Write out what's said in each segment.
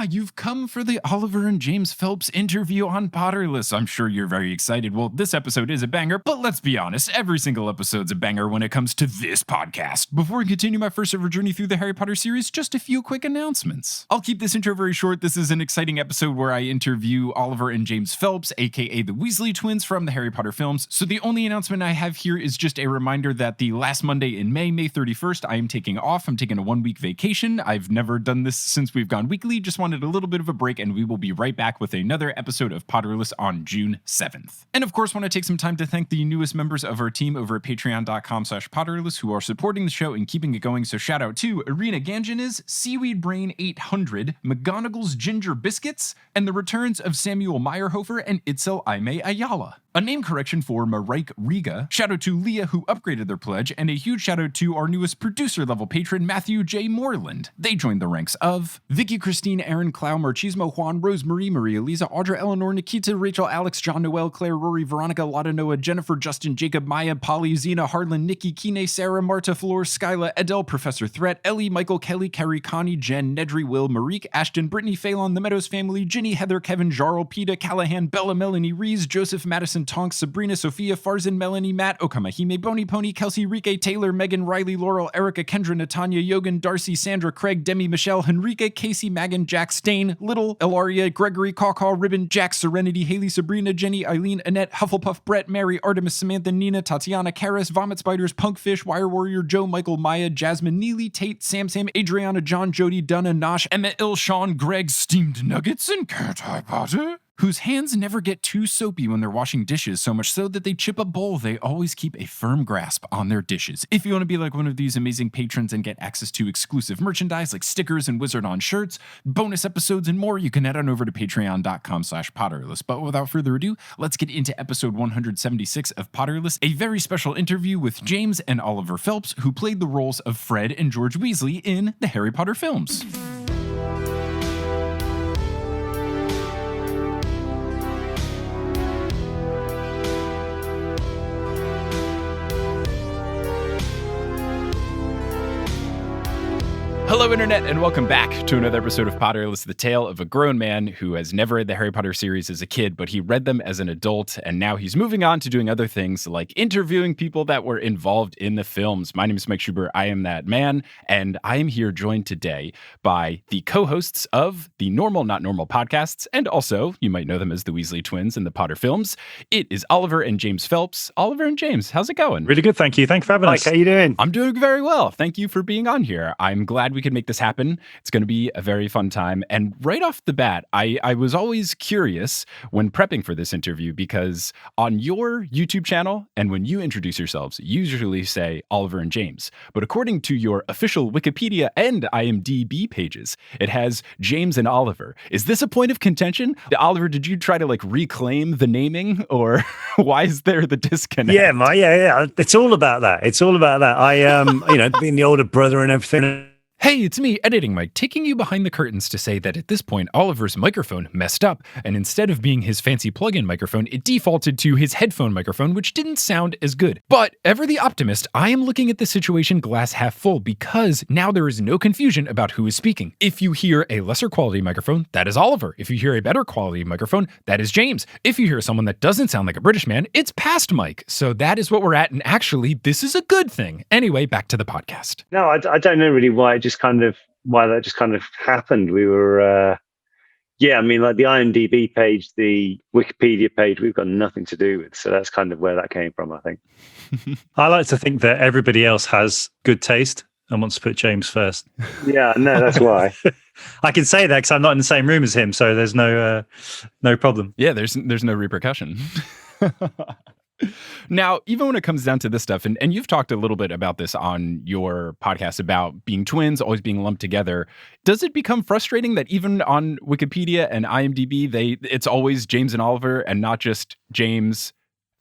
You've come for the Oliver and James Phelps interview on Potterless. I'm sure you're very excited. Well, this episode is a banger, but let's be honest, every single episode's a banger when it comes to this podcast. Before we continue my first ever journey through the Harry Potter series, just a few quick announcements. I'll keep this intro very short. This is an exciting episode where I interview Oliver and James Phelps, aka the Weasley twins from the Harry Potter films. So the only announcement I have here is just a reminder that the last Monday in May 31st, I am taking off. I'm taking a 1-week vacation. I've never done this since we've gone weekly. Just wanted a little bit of a break, and we will be right back with another episode of Potterless on June 7th. And of course, want to take some time to thank the newest members of our team over at patreon.com/Potterless who are supporting the show and keeping it going. So shout out to Irina Ganjaniz, Seaweed Brain 800, McGonagall's Ginger Biscuits, and the returns of Samuel Meyerhofer and Itzel Aime Ayala. A name correction for Marike Riga. Shout out to Leah who upgraded their pledge, and a huge shout out to our newest producer level patron, Matthew J. Moreland. They joined the ranks of Vicky Christine, Aaron Clow, Marchismo Juan, Rosemary, Maria Lisa, Audra Eleanor, Nikita, Rachel, Alex, John Noel, Claire, Rory, Veronica, Lotta Noah, Jennifer, Justin, Jacob, Maya, Polly, Zena, Harlan, Nikki, Kine, Sarah, Marta, Floor, Skyla, Adele, Professor Threat, Ellie, Michael, Kelly, Carrie, Connie, Jen, Nedry, Will, Marique, Ashton, Brittany, Phelan, The Meadows Family, Ginny, Heather, Kevin, Jarl, Peta, Callahan, Bella, Melanie, Rees, Joseph, Madison, Tonks, Sabrina, Sophia, Farzan, Melanie, Matt, Okamahime, Bony Pony, Kelsey, Rike, Taylor, Megan, Riley, Laurel, Erica, Kendra, Natanya, Yogan, Darcy, Sandra, Craig, Demi, Michelle, Henrique, Casey, Megan, Jack, Stain, Little, Ilaria, Gregory, Caw, Ribbon, Jack, Serenity, Haley, Sabrina, Jenny, Eileen, Annette, Hufflepuff, Brett, Mary, Artemis, Samantha, Nina, Tatiana, Karis, Vomit Spiders, Punkfish, Wire Warrior, Joe, Michael, Maya, Jasmine, Neely, Tate, Sam, Adriana, John, Jody, Donna, Nosh, Emma, Sean, Greg, Steamed Nuggets, and Cat Eye Potter, whose hands never get too soapy when they're washing dishes, so much so that they chip a bowl. They always keep a firm grasp on their dishes. If you want to be like one of these amazing patrons and get access to exclusive merchandise like stickers and Wizard on shirts, bonus episodes, and more, you can head on over to patreon.com/Potterless. But without further ado, let's get into episode 176 of Potterless, a very special interview with James and Oliver Phelps, who played the roles of Fred and George Weasley in the Harry Potter films. Hello, Internet, and welcome back to another episode of Potterless, the tale of a grown man who has never read the Harry Potter series as a kid, but he read them as an adult, and now he's moving on to doing other things like interviewing people that were involved in the films. My name is Mike Schubert. I am that man, and I am here joined today by the co-hosts of the Normal Not Normal podcasts, and also, you might know them as the Weasley twins in the Potter films. It is Oliver and James Phelps. Oliver and James, how's it going? Really good, thank you. Thanks for having us. How you doing? I'm doing very well. Thank you for being on here. I'm glad we could make this happen. It's going to be a very fun time. And right off the bat, I was always curious when prepping for this interview, because on your YouTube channel and when you introduce yourselves, you usually say Oliver and James. But according to your official Wikipedia and IMDb pages, it has James and Oliver. Is this a point of contention? Oliver, did you try to reclaim the naming, or why is there the disconnect? Yeah. It's all about that. I being the older brother and everything. Hey, it's me, Editing Mike, taking you behind the curtains to say that at this point, Oliver's microphone messed up, and instead of being his fancy plug-in microphone, it defaulted to his headphone microphone, which didn't sound as good. But, ever the optimist, I am looking at the situation glass half full, because now there is no confusion about who is speaking. If you hear a lesser quality microphone, that is Oliver. If you hear a better quality microphone, that is James. If you hear someone that doesn't sound like a British man, it's past Mike. So that is what we're at, and actually, this is a good thing. Anyway, back to the podcast. No, I don't know really why that just kind of happened. We were, the IMDb page, the Wikipedia page, we've got nothing to do with. So that's kind of where that came from, I think. I like to think that everybody else has good taste and wants to put James first. Yeah, no, that's why. I can say that because I'm not in the same room as him, so there's no problem. Yeah, there's no repercussion. Now, even when it comes down to this stuff, and you've talked a little bit about this on your podcast about being twins, always being lumped together, does it become frustrating that even on Wikipedia and IMDb, it's always James and Oliver and not just James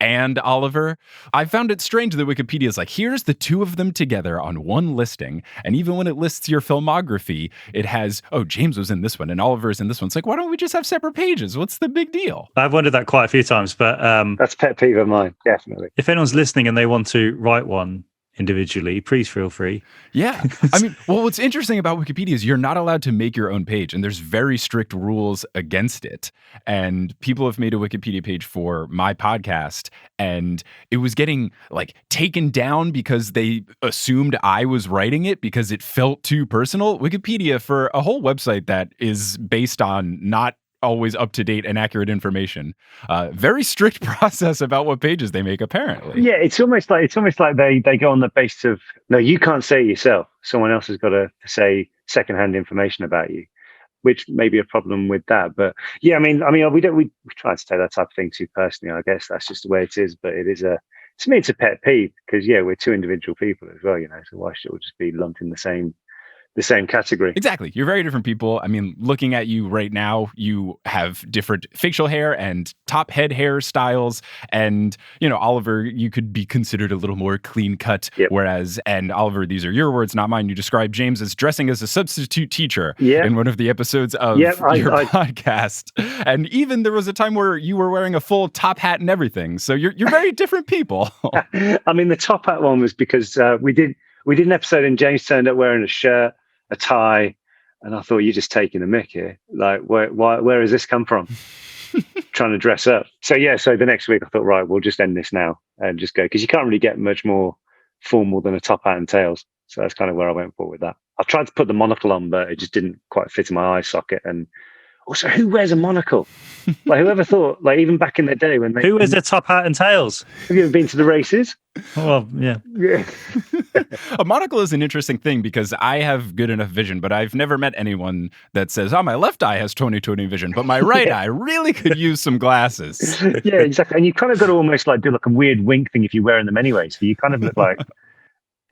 and Oliver? I found it strange that Wikipedia is like, here's the two of them together on one listing. And even when it lists your filmography, it has, oh, James was in this one and Oliver is in this one. It's like, why don't we just have separate pages? What's the big deal? I've wondered that quite a few times, but that's a pet peeve of mine, definitely. If anyone's listening and they want to write one, individually, please feel free. Yeah. I mean, well, what's interesting about Wikipedia is you're not allowed to make your own page, and there's very strict rules against it. And people have made a Wikipedia page for my podcast, and it was getting like taken down because they assumed I was writing it because it felt too personal. Wikipedia, for a whole website that is based on not always up to date and accurate information. Very strict process about what pages they make, apparently. Yeah, it's almost like they go on the basis of, no, you can't say it yourself. Someone else has got to say secondhand information about you, which may be a problem with that. But yeah, I mean, we try to take that type of thing too personally. I guess that's just the way it is. But it is to me, it's a pet peeve because we're two individual people as well, So why should it all just be lumped in the same category? Exactly. You're very different people. I mean, looking at you right now, you have different facial hair and top head hair styles. And, Oliver, you could be considered a little more clean cut. Yep. Whereas, and Oliver, these are your words, not mine. You described James as dressing as a substitute teacher in one of the episodes of your podcast. And even there was a time where you were wearing a full top hat and everything. So you're very different people. I mean, the top hat one was because we did an episode and James turned up wearing a shirt, a tie, and I thought, you're just taking the mick here. Like, where has this come from? Trying to dress up. So the next week I thought, right, we'll just end this now and just go, because you can't really get much more formal than a top hat and tails. So that's kind of where I went for with that. I tried to put the monocle on, but it just didn't quite fit in my eye socket. And also, who wears a monocle? Like, whoever thought, like, even back in the day when who wears a top hat and tails? Have you ever been to the races? Well, yeah. A monocle is an interesting thing because I have good enough vision, but I've never met anyone that says, my left eye has 20/20 vision, but my right eye really could use some glasses. Yeah, exactly. And you kind of got to almost like do like a weird wink thing if you're wearing them anyway. So you kind of look like...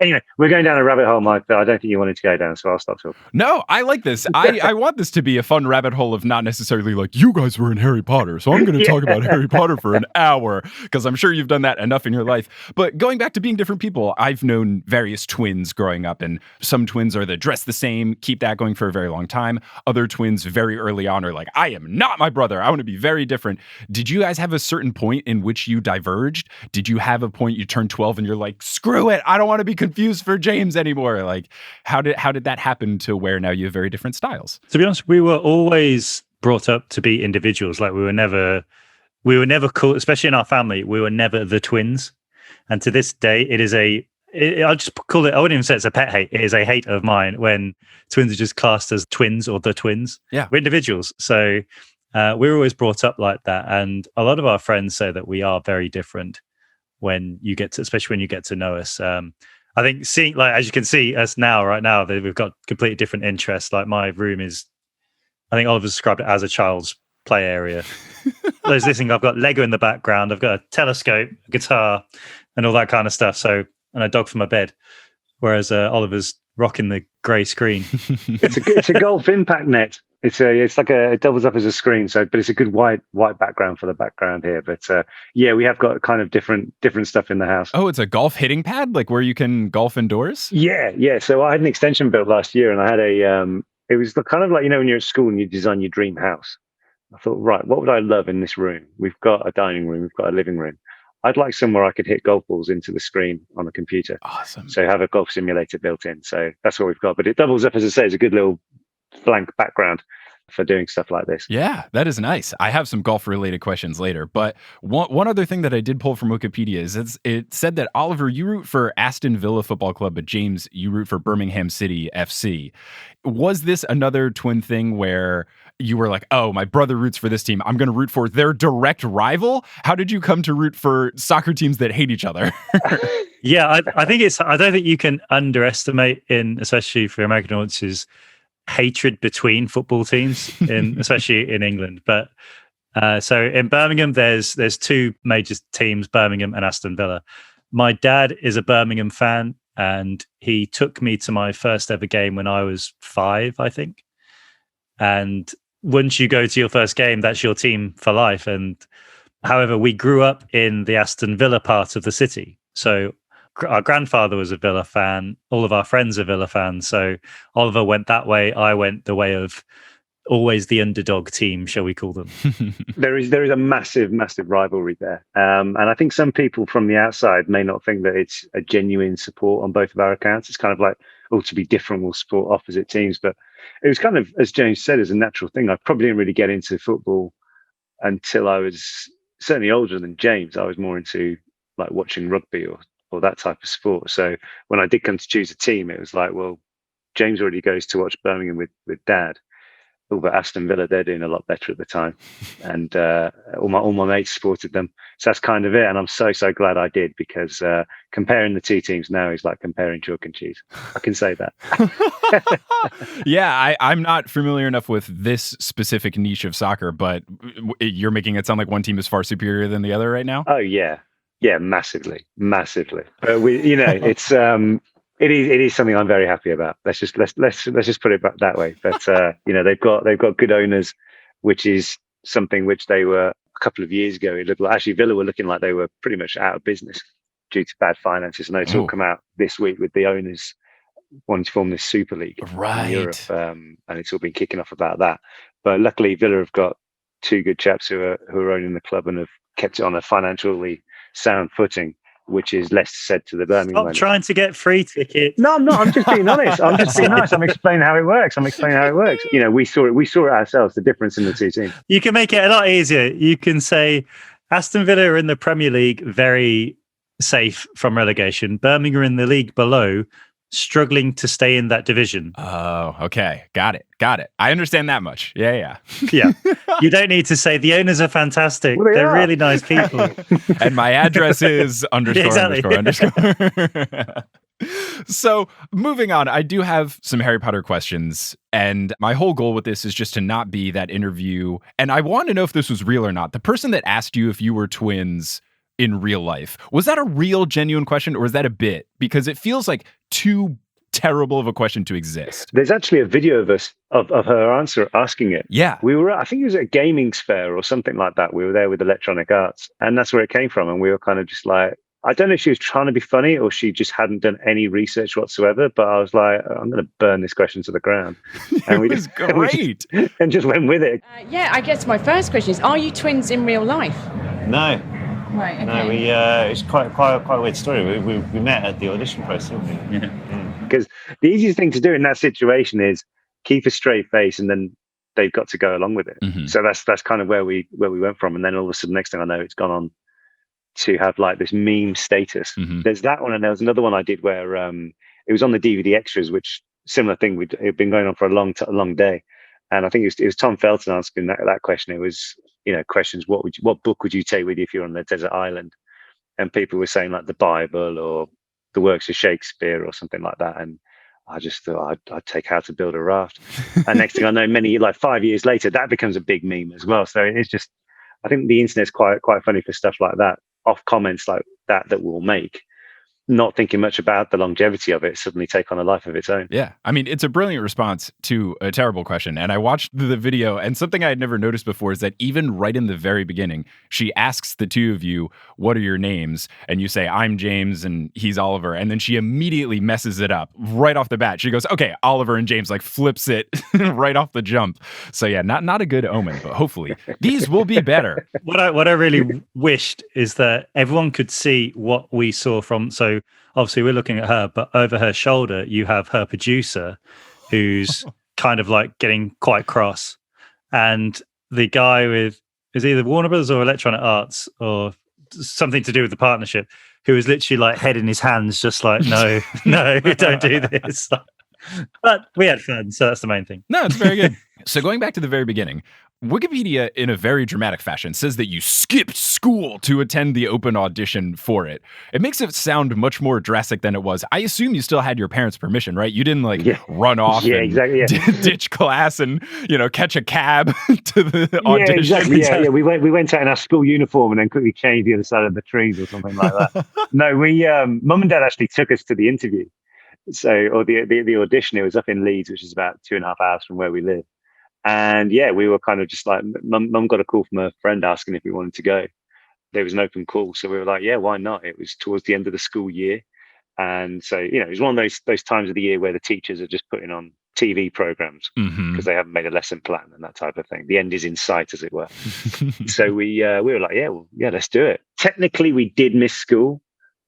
Anyway, we're going down a rabbit hole, Mike, that I don't think you wanted to go down, so I'll stop talking. No, I like this. I want this to be a fun rabbit hole of not necessarily like, you guys were in Harry Potter, so I'm going to talk about Harry Potter for an hour, because I'm sure you've done that enough in your life. But going back to being different people, I've known various twins growing up, and some twins are the dress the same, keep that going for a very long time. Other twins very early on are like, I am not my brother. I want to be very different. Did you guys have a certain point in which you diverged? Did you have a point you turned 12 and you're like, screw it, I don't want to be confused for James anymore? Like, how did that happen to where now you have very different styles? To be honest, we were always brought up to be individuals. Like, we were never called, especially in our family, we were never the twins. And to this day, I'll just call it, I wouldn't even say it's a pet hate. It is a hate of mine when twins are just classed as twins or the twins. Yeah. We're individuals. So we were always brought up like that. And a lot of our friends say that we are very different especially when you get to know us. I think seeing, like, as you can see us now, right now, that we've got completely different interests. Like, my room is, I think Oliver described it as a child's play area. There's this thing, I've got Lego in the background, I've got a telescope, a guitar, and all that kind of stuff. So, and a dog for my bed. Whereas Oliver's rocking the grey screen. It's a golf impact net. It doubles up as a screen. So, but it's a good white background for the background here. But we have got kind of different stuff in the house. Oh, it's a golf hitting pad, like where you can golf indoors. Yeah. So I had an extension built last year, and I had it was kind of like, when you're at school and you design your dream house. I thought, right, what would I love in this room? We've got a dining room, we've got a living room. I'd like somewhere I could hit golf balls into the screen on the computer. Awesome. So have a golf simulator built in. So that's what we've got. But it doubles up, as I say, as a good little blank background for doing stuff like this. Yeah, that is nice. I have some golf related questions later, but one other thing that I did pull from Wikipedia is it said that, Oliver, you root for Aston Villa Football Club, but James, you root for Birmingham City FC. Was this another twin thing where you were like, oh, my brother roots for this team, I'm going to root for their direct rival? How did you come to root for soccer teams that hate each other? Yeah, I don't think you can underestimate, especially for American audiences, hatred between football teams, especially in England. But so in Birmingham, there's two major teams, Birmingham and Aston Villa. My dad is a Birmingham fan, and he took me to my first ever game when I was 5, I think. And once you go to your first game, that's your team for life. And however, we grew up in the Aston Villa part of the city. So our grandfather was a Villa fan. All of our friends are Villa fans. So Oliver went that way. I went the way of always the underdog team, shall we call them? There is a massive rivalry there, and I think some people from the outside may not think that it's a genuine support on both of our accounts. It's kind of like, oh, to be different, we'll support opposite teams. But it was kind of, as James said, as a natural thing. I probably didn't really get into football until I was certainly older than James. I was more into like watching rugby or that type of sport. So when I did come to choose a team, it was like, well, James already goes to watch Birmingham with Dad. Oh, but Aston Villa, they're doing a lot better at the time, and all my mates supported them. So that's kind of it, and I'm so glad I did, because comparing the two teams now is like comparing chalk and cheese. I can say that. Yeah, I'm not familiar enough with this specific niche of soccer, but you're making it sound like one team is far superior than the other right now. Oh yeah, massively. But it's It is something I'm very happy about. Let's just put it back that way. But they've got good owners, which is something which they were a couple of years ago. It looked like actually Villa were looking like they were pretty much out of business due to bad finances. And it's all come out this week with the owners wanting to form this Super League in Europe, and it's all been kicking off about that. But luckily, Villa have got two good chaps who are owning the club and have kept it on a financially sound footing, which is less said to the Birmingham. Stop trying to get free tickets. No, I'm not. I'm just being honest. I'm just being nice. I'm explaining how it works. We saw it ourselves, the difference in the two teams. You can make it a lot easier. You can say Aston Villa are in the Premier League, very safe from relegation. Birmingham are in the league below, struggling to stay in that division. Oh, okay. Got it. I understand that much. Yeah. You don't need to say the owners are fantastic. Well, They're really nice people. And my address is ___. So moving on, I do have some Harry Potter questions. And my whole goal with this is just to not be that interview. And I want to know if this was real or not. The person that asked you if you were twins in real life, was that a real, genuine question, or was that a bit? Because it feels like too terrible of a question to exist. There's actually a video of us of her asking it. Yeah, we were. I think it was at a gaming fair or something like that. We were there with Electronic Arts, and that's where it came from. And we were kind of just like, I don't know if she was trying to be funny or she just hadn't done any research whatsoever. But I was like, I'm going to burn this question to the ground. And it was great, and just went with it. I guess my first question is: are you twins in real life? No. Right. Okay. No, it's quite a weird story. We met at the audition process, didn't we? Yeah. Because the easiest thing to do in that situation is keep a straight face, and then they've got to go along with it. Mm-hmm. So that's kind of where we went from. And then all of a sudden, next thing I know, it's gone on to have like this meme status. Mm-hmm. There's that one, and there was another one I did where it was on the DVD extras, which similar thing. It'd been going on for a long day, and I think it was Tom Felton asking that question. It was, questions. What book would you take with you if you're on the desert island? And people were saying like the Bible or the works of Shakespeare or something like that. And I just thought I'd take How to Build a Raft. And next thing I know, 5 years later, that becomes a big meme as well. So it's just, I think the internet's quite funny for stuff like that, off comments like that we'll make, not thinking much about the longevity of it, suddenly take on a life of its own. Yeah. I mean, it's a brilliant response to a terrible question. And I watched the video, and something I had never noticed before is that even right in the very beginning, she asks the two of you, what are your names? And you say, I'm James and he's Oliver. And then she immediately messes it up right off the bat. She goes, okay, Oliver and James, like flips it right off the jump. So yeah, not a good omen, but hopefully these will be better. What I really wished is that everyone could see what we saw from, so obviously we're looking at her, but over her shoulder you have her producer who's kind of like getting quite cross, and the guy with is either Warner Brothers or Electronic Arts or something to do with the partnership, who is literally like head in his hands, just like no don't do this. But we had fun, so that's the main thing. No, it's very good. So going back to the very beginning, Wikipedia, in a very dramatic fashion, says that you skipped school to attend the open audition for it. It makes it sound much more drastic than it was. I assume you still had your parents' permission, right? You didn't run off and ditch class and catch a cab to the audition. Exactly. Yeah. We went out in our school uniform and then quickly changed the other side of the trees or something like that. No, we Mum and Dad actually took us to the interview. So, or the audition. It was up in Leeds, which is about 2.5 hours from where we live. And yeah, we were kind of just like, Mum got a call from a friend asking if we wanted to go. There was an open call, so we were like, yeah, why not? It was towards the end of the school year, and so it was one of those times of the year where the teachers are just putting on TV programs Mhm. because they haven't made a lesson plan and that type of thing. The end is in sight, as it were. So we were like, yeah, let's do it. Technically, we did miss school,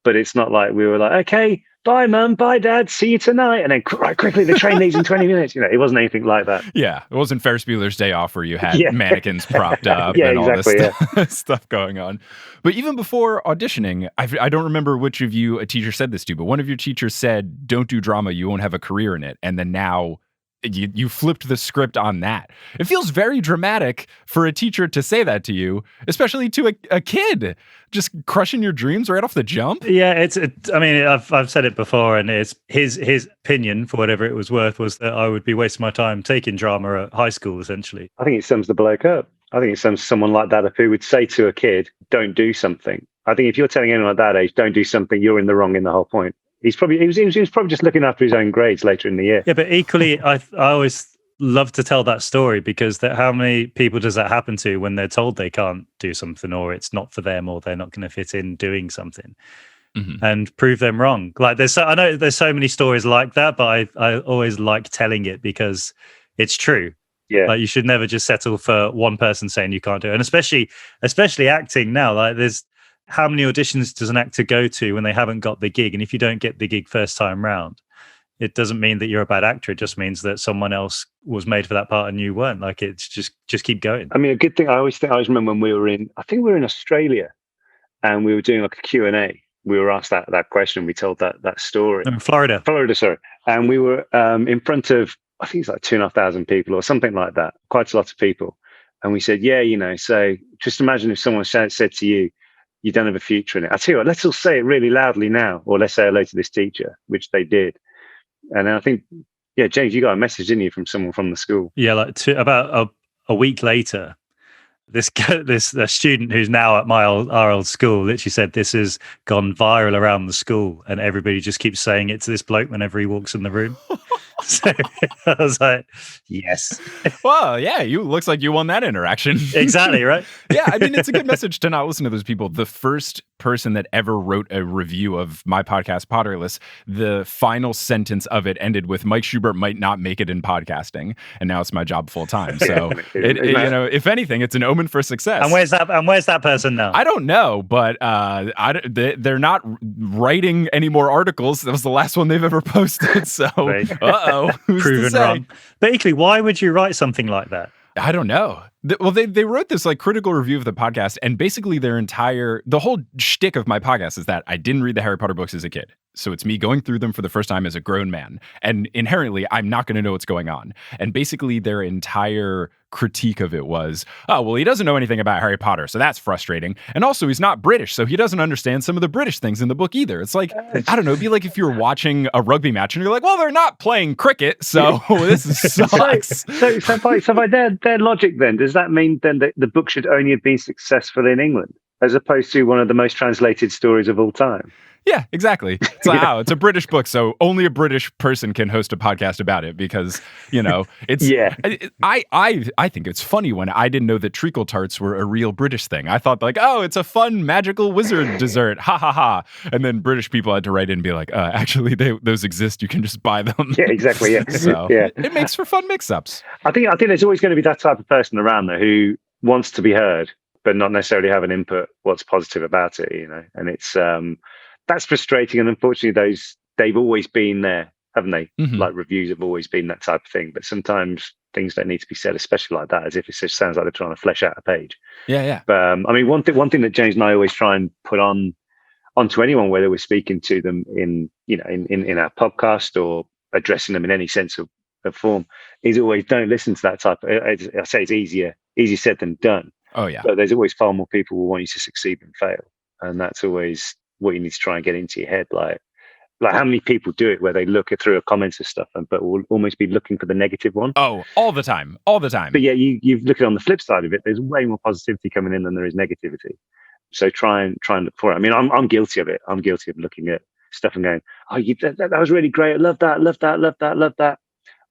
but it's not like we were like, okay, bye, mum, bye, dad, see you tonight, and then right quickly the train leaves in 20 minutes. It wasn't anything like that. Yeah, it wasn't Ferris Bueller's Day Off where you had Yeah. mannequins propped up Yeah, and all exactly, this stuff going on. But even before auditioning, I don't remember which of you a teacher said this to, but one of your teachers said, "Don't do drama, you won't have a career in it." And then now you flipped the script on that. It feels very dramatic for a teacher to say that to you, especially to a kid, just crushing your dreams right off the jump. Yeah, I mean, I've said it before, and it's his opinion, for whatever it was worth, was that I would be wasting my time taking drama at high school, essentially. I think it sums the bloke up. I think it sums someone like that up who would say to a kid, don't do something. I think if you're telling anyone at that age, don't do something, you're in the wrong in the whole point. He was probably just looking after his own grades later in the year. Yeah, but equally, I always love to tell that story because how many people does that happen to when they're told they can't do something, or it's not for them, or they're not going to fit in doing something, and prove them wrong? Like I know there's so many stories like that, but I always like telling it because it's true. Yeah, like you should never just settle for one person saying you can't do it, and especially acting now. Like there's how many auditions does an actor go to when they haven't got the gig? And if you don't get the gig first time round, it doesn't mean that you're a bad actor. It just means that someone else was made for that part and you weren't. Like, it's just keep going. I mean, a good thing I always remember when we were in Australia, and we were doing like a Q&A. We were asked that question. We told that story. Florida, sorry. And we were in front of, I think it's like 2,500 people or something like that. Quite a lot of people. And we said, so just imagine if someone said to you, you don't have a future in it. I tell you what, let's all say it really loudly now, or let's say hello to this teacher, which they did. And then I think, James, you got a message, didn't you, from someone from the school? Yeah, like about a week later, this student who's now at our old school literally said this has gone viral around the school, and everybody just keeps saying it to this bloke whenever he walks in the room. So I was like, yes. Well, yeah, looks like you won that interaction. Exactly, right? Yeah, I mean, it's a good message to not listen to those people. The first person that ever wrote a review of my podcast, Potterless, the final sentence of it ended with, Mike Schubert might not make it in podcasting, and now it's my job full time. So, if anything, it's an omen for success. And where's that person now? I don't know, but they're not writing any more articles. That was the last one they've ever posted. So, who's proven to say? wrong. But equally, why would you write something like that? I don't know. They wrote this like critical review of the podcast, and basically the whole shtick of my podcast is that I didn't read the Harry Potter books as a kid. So it's me going through them for the first time as a grown man. And inherently, I'm not going to know what's going on. And basically, their entire critique of it was, oh, well, he doesn't know anything about Harry Potter, so that's frustrating. And also, he's not British, so he doesn't understand some of the British things in the book either. It's like, I don't know, it'd be like if you were watching a rugby match and you're like, well, they're not playing cricket, so this sucks. So by their logic then, does that mean then that the book should only have been successful in England, as opposed to one of the most translated stories of all time? Yeah, exactly. It's like, it's a British book, so only a British person can host a podcast about it because, it's... Yeah. I think it's funny when I didn't know that treacle tarts were a real British thing. I thought like, oh, it's a fun magical wizard dessert. Ha, ha, ha. And then British people had to write in and be like, actually, those exist. You can just buy them. Yeah, exactly, yeah. So yeah. It makes for fun mix-ups. I think there's always going to be that type of person around there who wants to be heard, but not necessarily have an input what's positive about it, And it's... that's frustrating, and unfortunately, they've always been there, haven't they? Mm-hmm. Like reviews have always been that type of thing. But sometimes things don't need to be said, especially like that, as if it just sounds like they're trying to flesh out a page. Yeah. But I mean, one thing that James and I always try and put onto anyone, whether we're speaking to them in our podcast or addressing them in any sense of form, is always don't listen to that type. I say it's easier said than done. Oh yeah. But there's always far more people who want you to succeed than fail, and that's always what you need to try and get into your head. Like how many people do it where they look through a comments and stuff, but will almost be looking for the negative one. Oh, all the time. But yeah, you look at it on the flip side of it. There's way more positivity coming in than there is negativity. So try and look for it. I mean, I'm guilty of it. I'm guilty of looking at stuff and going, oh, that was really great. I love that.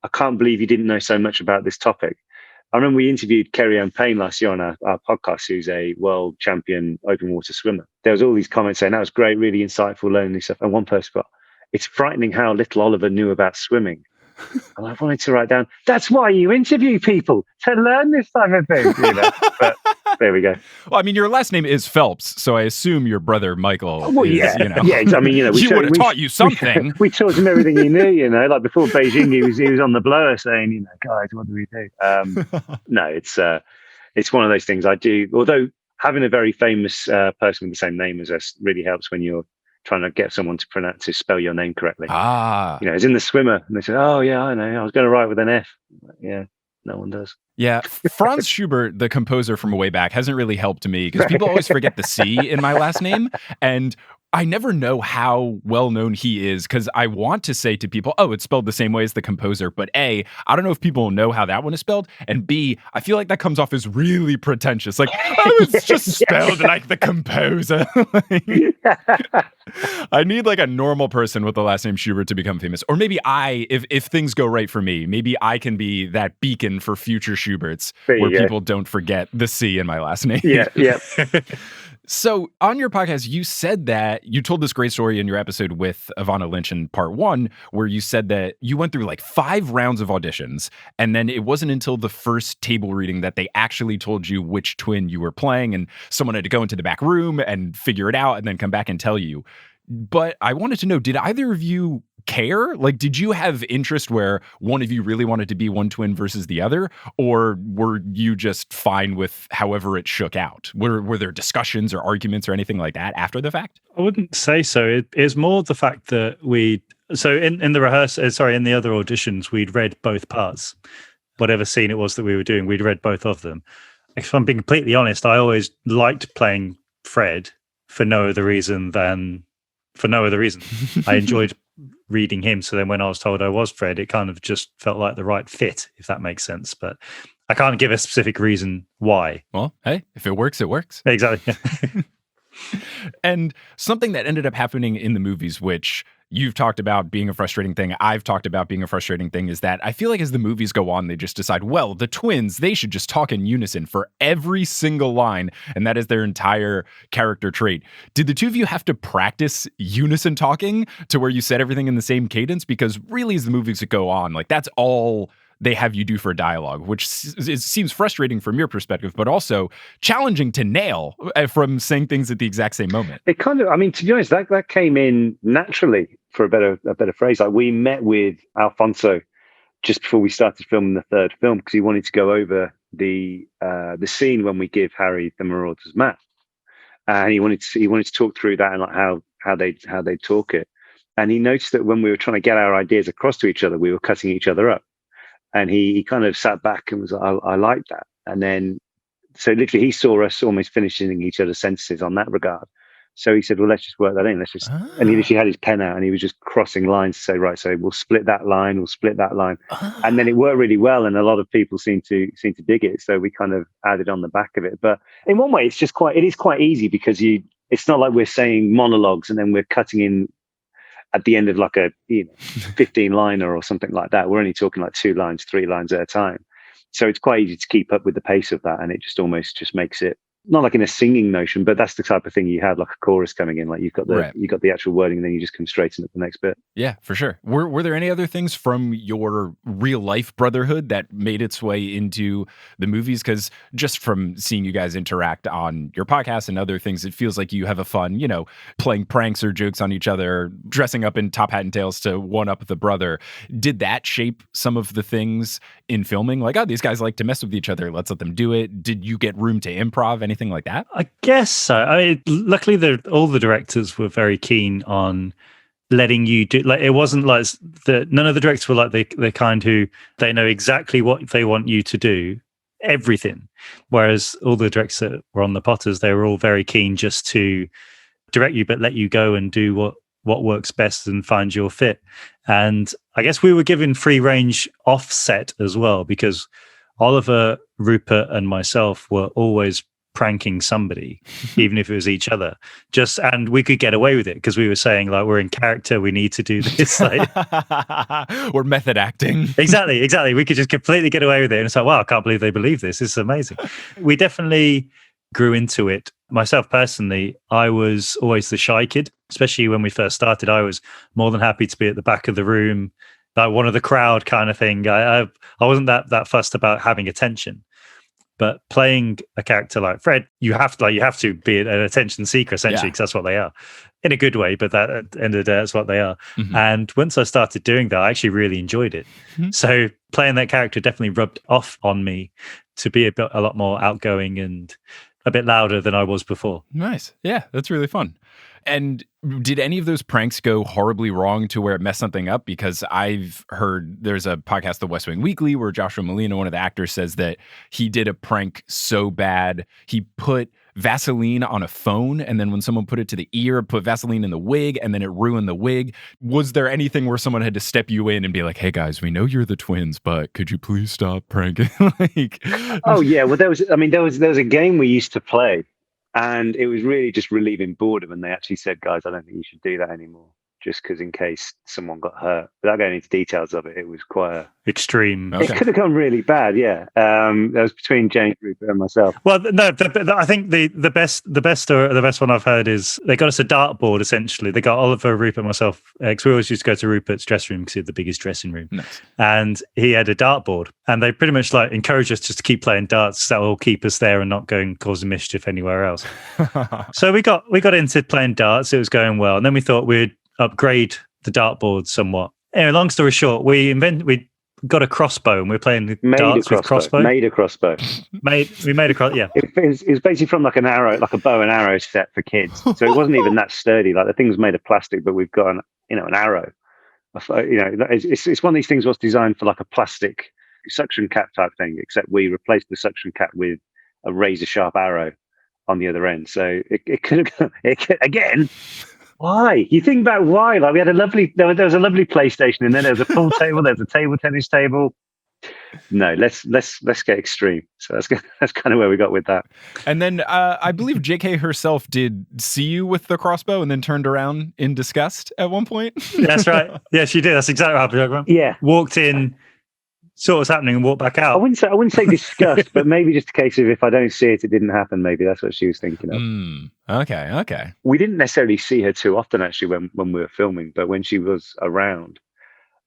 I can't believe you didn't know so much about this topic. I remember we interviewed Kerry-Ann Payne last year on our podcast, who's a world champion open water swimmer. There was all these comments saying, that was great, really insightful, learning this stuff. And one person got, it's frightening how little Oliver knew about swimming. And I wanted to write down, that's why you interview people, to learn this type of thing, But there we go. Well, I mean, your last name is Phelps, so I assume your brother Michael Well, is, yeah. you know. Yeah, I mean, he would have taught you something. We taught him everything he knew, like before Beijing, he was on the blower saying, guys, what do we do? No, it's one of those things I do, although having a very famous person with the same name as us really helps when you're trying to get someone to spell your name correctly. It's in The Swimmer, and they said, "Oh yeah, I know. I was going to write with an F." Yeah, no one does. Yeah, Franz Schubert, the composer from way back, hasn't really helped me because people always forget the C in my last name, and I never know how well known he is because I want to say to people, oh, it's spelled the same way as the composer. But A, I don't know if people know how that one is spelled. And B, I feel like that comes off as really pretentious. Like, oh, it's just spelled like the composer. I need like a normal person with the last name Schubert to become famous. Or maybe if things go right for me, maybe I can be that beacon for future Schuberts where people don't forget the C in my last name. Yeah. So on your podcast, you said that you told this great story in your episode with Ivana Lynch in part 1, where you said that you went through like 5 rounds of auditions. And then it wasn't until the first table reading that they actually told you which twin you were playing. And someone had to go into the back room and figure it out and then come back and tell you. But I wanted to know, did either of you care? Like, did you have interest where one of you really wanted to be one twin versus the other? Or were you just fine with however it shook out? Were there discussions or arguments or anything like that after the fact? I wouldn't say so. It is more the fact that in the rehearsal, in the other auditions, we'd read both parts. Whatever scene it was that we were doing, we'd read both of them. If I'm being completely honest, I always liked playing Fred for no other reason. I enjoyed reading him. So then when I was told I was Fred, it kind of just felt like the right fit, if that makes sense. But I can't give a specific reason why. Well, hey, if it works, it works. Exactly. And something that ended up happening in the movies, which you've talked about being a frustrating thing, I've talked about being a frustrating thing, is that I feel like as the movies go on, they just decide, well, the twins, they should just talk in unison for every single line, and that is their entire character trait. Did the two of you have to practice unison talking to where you said everything in the same cadence? Because really, as the movies go on, like that's all they have you do for dialogue, which seems frustrating from your perspective, but also challenging to nail from saying things at the exact same moment. It kind of, I mean, to be honest, that came in naturally, for a better phrase. Like, we met with Alfonso just before we started filming the third film because he wanted to go over the scene when we give Harry the Marauder's map, and he wanted to talk through that and like how they talk it. And he noticed that when we were trying to get our ideas across to each other, we were cutting each other up. And he kind of sat back and was like, I like that. And then, so literally he saw us almost finishing each other's sentences on that regard. So he said, well, let's just work that in. And he literally had his pen out and he was just crossing lines to say, right, so we'll split that line. And then it worked really well. And a lot of people seem to dig it. So we kind of added on the back of it. But in one way, it is quite easy because it's not like we're saying monologues and then we're cutting in at the end of like a 15 liner or something like that. We're only talking like 2 lines, 3 lines at a time. So it's quite easy to keep up with the pace of that. And it just almost just makes it not like in a singing notion, but that's the type of thing you have, like a chorus coming in, like you've got the actual wording and then you just come straight into the next bit. Yeah, for sure. Were there any other things from your real life brotherhood that made its way into the movies? Because just from seeing you guys interact on your podcast and other things, it feels like you have a fun, playing pranks or jokes on each other, dressing up in top hat and tails to one up the brother. Did that shape some of the things in filming? Like, oh, these guys like to mess with each other. Let's let them do it. Did you get room to improv? Anything like that? I guess so. I mean, luckily, all the directors were very keen on letting you do. Like, it wasn't like none of the directors were like the kind who they know exactly what they want you to do, everything. Whereas all the directors that were on the Potters, they were all very keen just to direct you, but let you go and do what works best and find your fit. And I guess we were given free range offset as well because Oliver, Rupert, and myself were always pranking somebody, even if it was each other. And we could get away with it because we were saying, like, we're in character, we need to do this. Like, we're method acting. Exactly. We could just completely get away with it. And it's like, wow, I can't believe they believe this. This is amazing. We definitely grew into it. Myself personally, I was always the shy kid, especially when we first started. I was more than happy to be at the back of the room, like one of the crowd kind of thing. I wasn't that fussed about having attention. But playing a character like Fred, you have to be an attention seeker essentially, because that's what they are, in a good way. But that at the end of the day, that's what they are. Mm-hmm. And once I started doing that, I actually really enjoyed it. Mm-hmm. So playing that character definitely rubbed off on me to be a lot more outgoing and a bit louder than I was before. Nice. Yeah, that's really fun. And did any of those pranks go horribly wrong to where it messed something up? Because I've heard there's a podcast, The West Wing Weekly, where Joshua Malina, one of the actors, says that he did a prank so bad, he put Vaseline on a phone, and then when someone put it to the ear, put Vaseline in the wig, and then it ruined the wig. Was there anything where someone had to step you in and be like, hey guys, we know you're the twins, but could you please stop pranking? Oh yeah, well there was a game we used to play, and it was really just relieving boredom, and they actually said, guys, I don't think you should do that anymore, just because in case someone got hurt. Without going into details of it, it was quite extreme. It could have gone really bad, yeah. That was between James, Rupert, and myself. Well, no, I think the best one I've heard is they got us a dartboard. Essentially, they got Oliver, Rupert, and myself. Because we always used to go to Rupert's dressing room because he had the biggest dressing room, nice. And he had a dartboard, and they pretty much like encouraged us just to keep playing darts. That will keep us there and not go and cause mischief anywhere else. So we got into playing darts. It was going well, and then we thought we'd upgrade the dartboard somewhat. Anyway, long story short, we got a crossbow, and we were playing darts with crossbow. We made a crossbow. Yeah. It was basically from like an arrow, like a bow and arrow set for kids. So it wasn't even that sturdy. Like the thing was made of plastic, but we've got an arrow. It's one of these things was designed for like a plastic suction cap type thing, except we replaced the suction cap with a razor sharp arrow on the other end. So it could have gone, again. Why? You think about why? Like we had there was a lovely PlayStation, and then there was a pool table, there was a table tennis table. No, let's get extreme. So that's kind of where we got with that. And then I believe JK herself did see you with the crossbow, and then turned around in disgust at one point. That's right. Yeah, she did. That's exactly what happened. Yeah, walked in, saw what was happening, and walked back out. I wouldn't say disgust, but maybe just a case of if I don't see it, it didn't happen. Maybe that's what she was thinking of. Okay. We didn't necessarily see her too often actually when we were filming, but when she was around,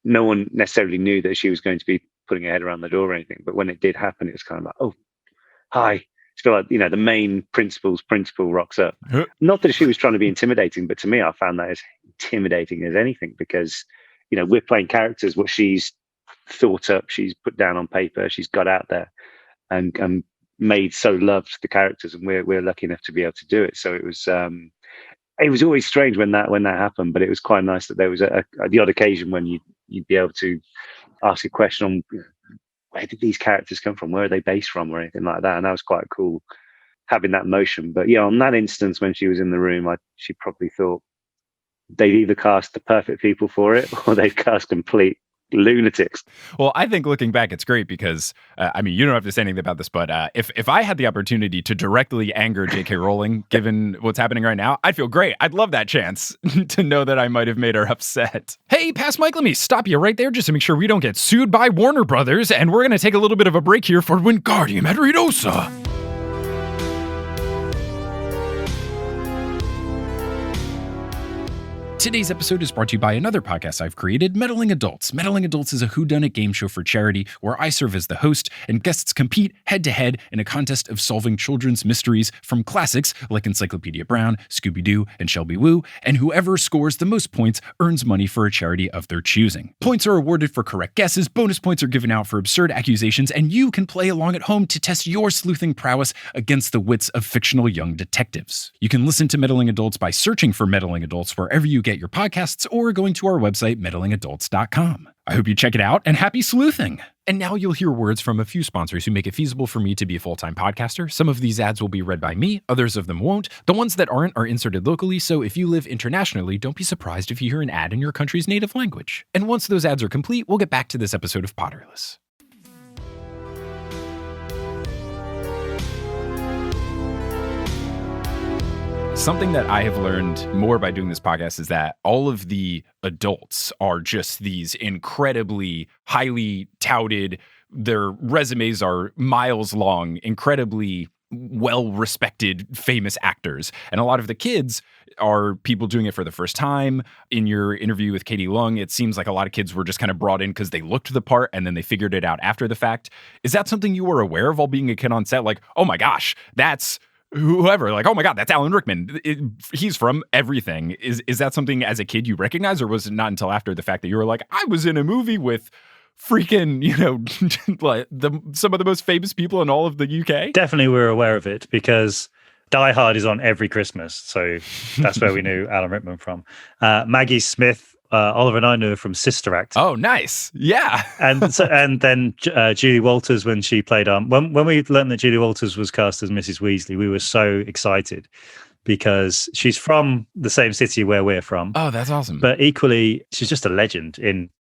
no one necessarily knew that she was going to be putting her head around the door or anything. But when it did happen, it was kind of like, oh, hi. It's feel like, the main principal rocks up. Not that she was trying to be intimidating, but to me, I found that as intimidating as anything, because, we're playing characters, what she's thought up, she's put down on paper, she's got out there and made so loved the characters, and we're lucky enough to be able to do it. So it was always strange when that happened, but it was quite nice that there was the odd occasion when you'd be able to ask a question on where did these characters come from, where are they based from, or anything like that. And that was quite cool having that motion. But yeah, on that instance when she was in the room, she probably thought they'd either cast the perfect people for it or they'd cast complete lunatics. Well, I think looking back, it's great because, you don't have to say anything about this, but if I had the opportunity to directly anger J.K. Rowling, given what's happening right now, I'd feel great. I'd love that chance to know that I might have made her upset. Hey, Past Mike, let me stop you right there just to make sure we don't get sued by Warner Brothers, and we're going to take a little bit of a break here for Wingardium Adridosa. Today's episode is brought to you by another podcast I've created, Meddling Adults. Meddling Adults is a whodunit game show for charity where I serve as the host and guests compete head-to-head in a contest of solving children's mysteries from classics like Encyclopedia Brown, Scooby-Doo, and Shelby Woo, and whoever scores the most points earns money for a charity of their choosing. Points are awarded for correct guesses, bonus points are given out for absurd accusations, and you can play along at home to test your sleuthing prowess against the wits of fictional young detectives. You can listen to Meddling Adults by searching for Meddling Adults wherever you get your podcasts or going to our website, meddlingadults.com. I hope you check it out, and happy sleuthing! And now you'll hear words from a few sponsors who make it feasible for me to be a full-time podcaster. Some of these ads will be read by me, others of them won't. The ones that aren't are inserted locally, so if you live internationally, don't be surprised if you hear an ad in your country's native language. And once those ads are complete, we'll get back to this episode of Potterless. Something that I have learned more by doing this podcast is that all of the adults are just these incredibly highly touted, their resumes are miles long, incredibly well-respected, famous actors. And a lot of the kids are people doing it for the first time. In your interview with Katie Lung, it seems like a lot of kids were just kind of brought in because they looked the part and then they figured it out after the fact. Is that something you were aware of while being a kid on set? Like, oh my gosh, that's whoever. Like, oh my God, that's Alan Rickman. He's from everything. Is that something as a kid you recognize, or was it not until after the fact that you were like, I was in a movie with freaking, like some of the most famous people in all of the UK? Definitely we're aware of it because Die Hard is on every Christmas. So that's where we knew Alan Rickman from. Maggie Smith, Oliver and I knew her from Sister Act. Oh, nice. Yeah. and then Julie Walters, when she played when we learned that Julie Walters was cast as Mrs. Weasley, we were so excited because she's from the same city where we're from. Oh, that's awesome. But equally, she's just a legend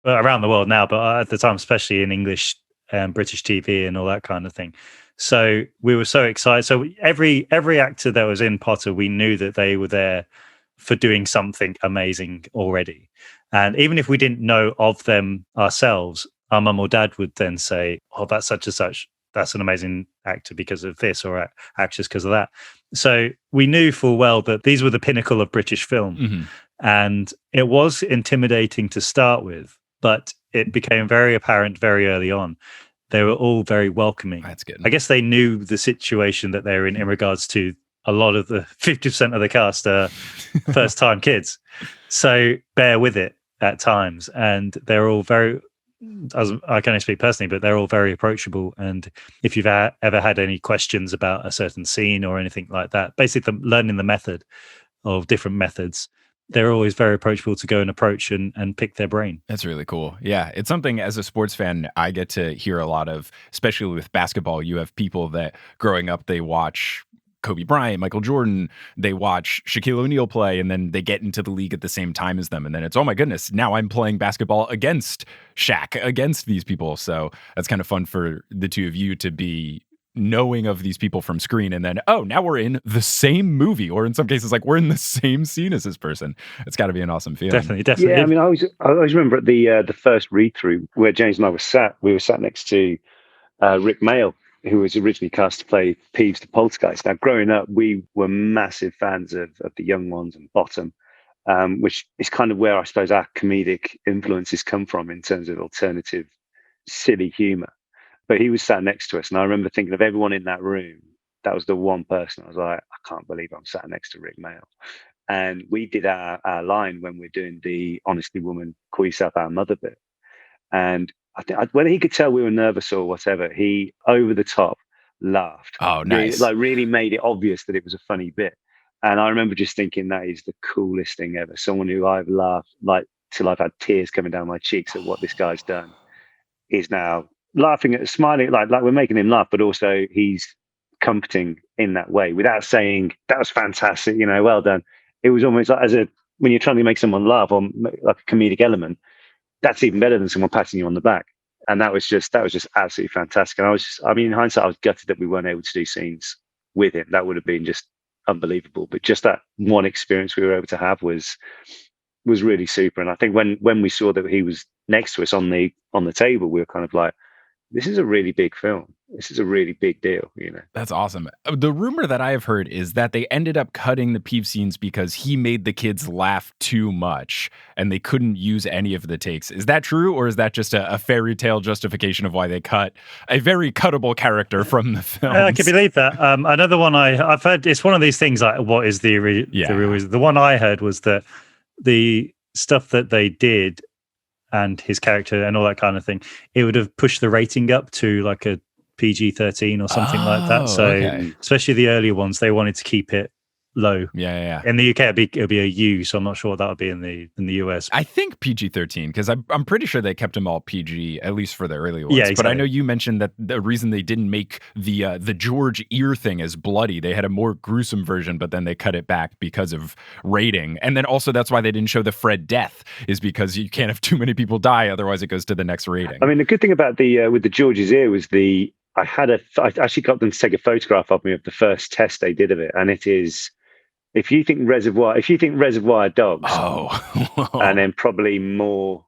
around the world now, but at the time, especially in English and British TV and all that kind of thing. So we were so excited. So every actor that was in Potter, we knew that they were there for doing something amazing already. And even if we didn't know of them ourselves, our mum or dad would then say, oh, that's such and such. That's an amazing actor because of this, or actress because of that. So we knew full well that these were the pinnacle of British film. Mm-hmm. And it was intimidating to start with, but it became very apparent very early on. They were all very welcoming. That's good. I guess they knew the situation that they were in regards to a lot of the 50% of the cast are first-time kids. So bear with it at times. And they're all very, as I can only speak personally, but they're all very approachable. And if you've ever had any questions about a certain scene or anything like that, basically learning the method of different methods, they're always very approachable to go and approach and pick their brain. That's really cool. Yeah, it's something as a sports fan I get to hear a lot of, especially with basketball. You have people that growing up, they watch Kobe Bryant, Michael Jordan, they watch Shaquille O'Neal play, and then they get into the league at the same time as them. And then it's, oh my goodness, now I'm playing basketball against Shaq, against these people. So that's kind of fun for the two of you to be knowing of these people from screen, and then, oh, now we're in the same movie, or in some cases, like we're in the same scene as this person. It's got to be an awesome feeling. Definitely. Yeah, I mean, I always remember at the first read through where James and I we were sat next to Rik Mayall, who was originally cast to play Peeves the Poltergeist. Now, growing up, we were massive fans of the young ones and Bottom, which is kind of where I suppose our comedic influences come from in terms of alternative, silly humor. But he was sat next to us, and I remember thinking of everyone in that room. That was the one person I was like, I can't believe I'm sat next to Rik Mayall. And we did our line when we're doing the Honestly Woman, Call Yourself Our Mother bit. And I think whether he could tell we were nervous or whatever, he over the top laughed. Oh, nice. Really made it obvious that it was a funny bit. And I remember just thinking that is the coolest thing ever. Someone who I've laughed like till I've had tears coming down my cheeks at what this guy's done is now laughing at, smiling, like we're making him laugh, but also he's comforting in that way without saying that was fantastic, well done. It was almost like when you're trying to make someone laugh or like a comedic element, that's even better than someone patting you on the back. And that was just absolutely fantastic. And in hindsight, I was gutted that we weren't able to do scenes with him. That would have been just unbelievable. But just that one experience we were able to have was really super. And I think when we saw that he was next to us on the table, we were kind of like, this is a really big film. This is a really big deal, That's awesome. The rumor that I have heard is that they ended up cutting the Peeves scenes because he made the kids laugh too much and they couldn't use any of the takes. Is that true, or is that just a fairy tale justification of why they cut a very cuttable character from the film? I can believe that. Another one I've heard, it's one of these things like, what is the real reason? The one I heard was that the stuff that they did and his character and all that kind of thing, it would have pushed the rating up to like a PG-13 or something like that. So especially the earlier ones, they wanted to keep it low. Yeah. In the UK, it'll be a U, so I'm not sure what that would be in the US. I think PG-13, because I'm pretty sure they kept them all PG, at least for the early ones. Yeah, exactly. But I know you mentioned that the reason they didn't make the George ear thing as bloody, they had a more gruesome version, but then they cut it back because of rating. And then also that's why they didn't show the Fred death, is because you can't have too many people die, otherwise it goes to the next rating. I mean, the good thing about with the George's ear was I actually got them to take a photograph of me of the first test they did of it, and it is. If you think Reservoir Dogs, and and then probably more,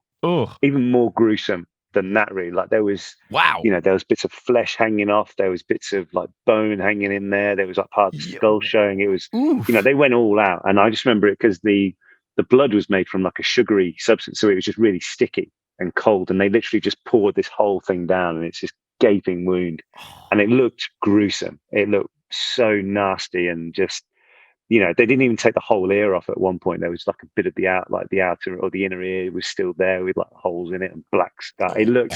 even more gruesome, than that, really. Like there was, Wow. there was bits of flesh hanging off. There was bits of like bone hanging in there. There was like part of the skull showing. It was, Oof. they went all out. And I just remember it because the blood was made from like a sugary substance. So it was just really sticky and cold. And they literally just poured this whole thing down, and it's this gaping wound. And it looked gruesome. It looked so nasty, and just, they didn't even take the whole ear off at one point. There was like a bit of the outer or the inner ear was still there with like holes in it and black stuff. It looked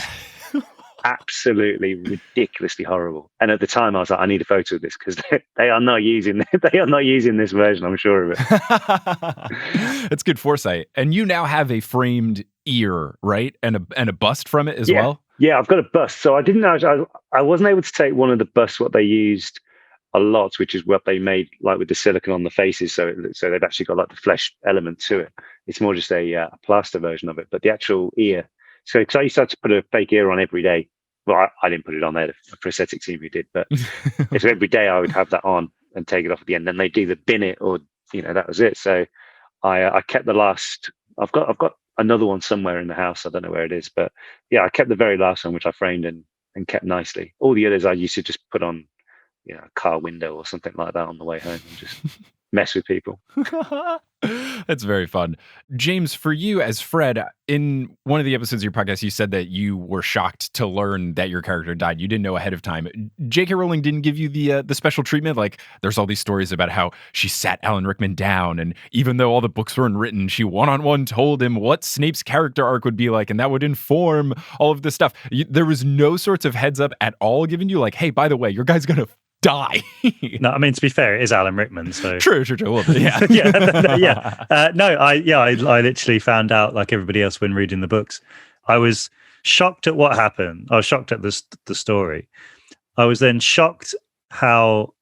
absolutely ridiculously horrible. And at the time I was like, I need a photo of this, because they are not using this version, I'm sure of it. That's good foresight. And you now have a framed ear, right? And a bust from it as well? Yeah, I've got a bust. So I didn't know, I wasn't able to take one of the busts, what they used a lot, which is what they made like with the silicone on the faces. So they've actually got like the flesh element to it. It's more just a plaster version of it. But the actual ear, so because I used to have to put a fake ear on every day. Well, I didn't put it on there. The prosthetic team who did, but so every day I would have that on and take it off at the end. Then they do the bin it, or that was it. So I kept the last. I've got another one somewhere in the house. I don't know where it is, but yeah, I kept the very last one, which I framed and kept nicely. All the others I used to just put on, a car window or something like that on the way home, and just mess with people. That's very fun. James, for you as Fred, in one of the episodes of your podcast, you said that you were shocked to learn that your character died. You didn't know ahead of time. J.K. Rowling didn't give you the special treatment. Like, there's all these stories about how she sat Alan Rickman down, and even though all the books weren't written, she one-on-one told him what Snape's character arc would be like, and that would inform all of this stuff. There was no sorts of heads up at all given you, like, hey, by the way, your guy's gonna die. No, I mean, to be fair, it is Alan Rickman, so True. Well, yeah. I literally found out, like everybody else, when reading the books. I was shocked at what happened. I was shocked at the story. I was then shocked how